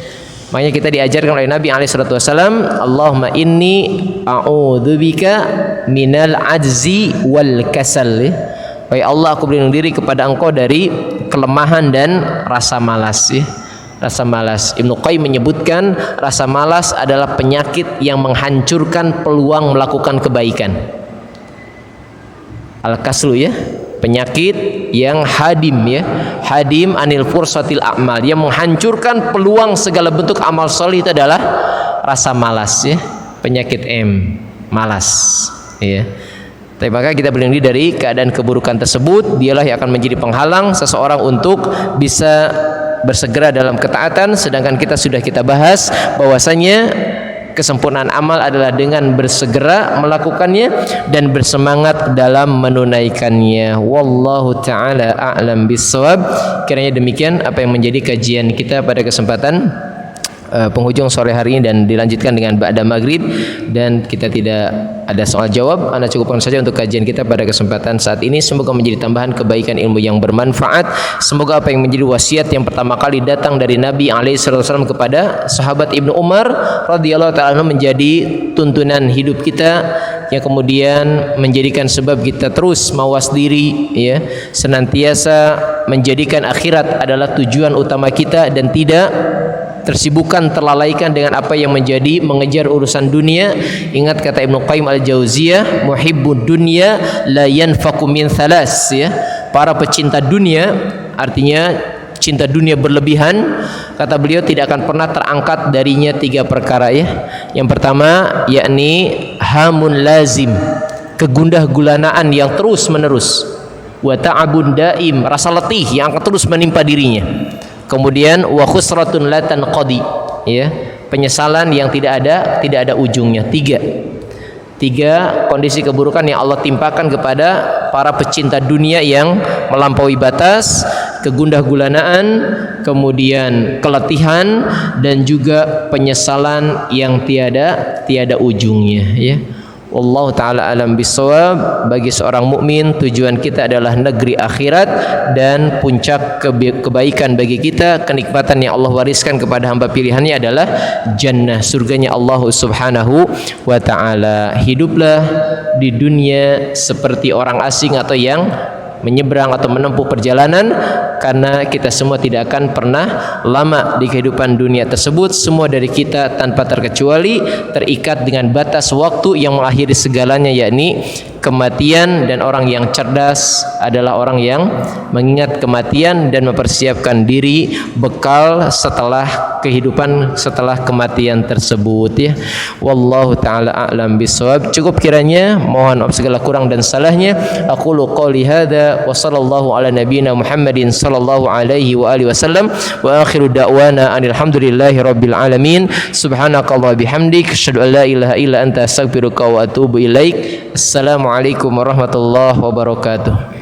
Makanya kita diajarkan oleh Nabi SAW, Allahumma inni a'udzubika minal ajzi wal kasal ya. Wahai Allah, aku berlindung diri kepada engkau dari kelemahan dan rasa malas ya. Rasa malas. Ibnu Qayyim menyebutkan rasa malas adalah penyakit yang menghancurkan peluang melakukan kebaikan. Al-kaslu ya, penyakit yang hadim ya, hadim anil fursatil a'mal, yang menghancurkan peluang segala bentuk amal soleh itu adalah rasa malas ya, penyakit malas ya. Tapi maka kita berlindung diri dari keadaan keburukan tersebut, dialah yang akan menjadi penghalang seseorang untuk bisa bersegera dalam ketaatan. Sedangkan kita bahas bahwasanya kesempurnaan amal adalah dengan bersegera melakukannya dan bersemangat dalam menunaikannya. Wallahu ta'ala a'lam bissawab. Kiranya demikian apa yang menjadi kajian kita pada kesempatan penghujung sore hari ini, dan dilanjutkan dengan ba'da maghrib, dan kita tidak ada soal jawab. Anda cukupkan saja untuk kajian kita pada kesempatan saat ini. Semoga menjadi tambahan kebaikan ilmu yang bermanfaat. Semoga apa yang menjadi wasiat yang pertama kali datang dari Nabi SAW kepada sahabat Ibnu Umar radhiyallahu ta'ala menjadi tuntunan hidup kita, yang kemudian menjadikan sebab kita terus mawas diri ya, senantiasa menjadikan akhirat adalah tujuan utama kita dan tidak tersibukkan, terlalaikan dengan apa yang menjadi mengejar urusan dunia. Ingat kata Ibnu Qayyim Al-Jauziyah, muhibbud dunya la yanfaqu min thalas ya. Para pecinta dunia, artinya cinta dunia berlebihan, kata beliau tidak akan pernah terangkat darinya 3 perkara ya. Yang pertama yakni hamun lazim, kegundah gulanaan yang terus menerus, wa ta'abun daim, rasa letih yang akan terus menimpa dirinya. Kemudian wa khusratun la tanqadi ya, penyesalan yang tidak ada ujungnya. 3 kondisi keburukan yang Allah timpakan kepada para pecinta dunia yang melampaui batas, kegundah gulanaan, kemudian keletihan, dan juga penyesalan yang tiada ujungnya ya. Wallahu ta'ala alam bisawab. Bagi seorang mukmin tujuan kita adalah negeri akhirat, dan puncak kebaikan bagi kita, kenikmatan yang Allah wariskan kepada hamba pilihannya adalah jannah, surganya Allah subhanahu wa ta'ala. Hiduplah di dunia seperti orang asing atau yang menyeberang atau menempuh perjalanan, karena kita semua tidak akan pernah lama di kehidupan dunia tersebut. Semua dari kita tanpa terkecuali terikat dengan batas waktu yang mengakhiri segalanya, yakni kematian. Dan orang yang cerdas adalah orang yang mengingat kematian dan mempersiapkan diri bekal setelah kehidupan setelah kematian tersebut ya. Wallahu ta'ala a'lam bisawab. Cukup kiranya, mohon maaf segala kurang dan salahnya. Aqulu qouli hadza wa sallallahu ala nabiyyina Muhammadin sallallahu alaihi wa alihi wasallam, wa akhiru da'wana alhamdulillahi rabbil alamin. Subhanakallah bihamdik, asyhadu an la ilaha illa anta astaghfiruka wa atubu ilaik. Assalamualaikum warahmatullahi wabarakatuh.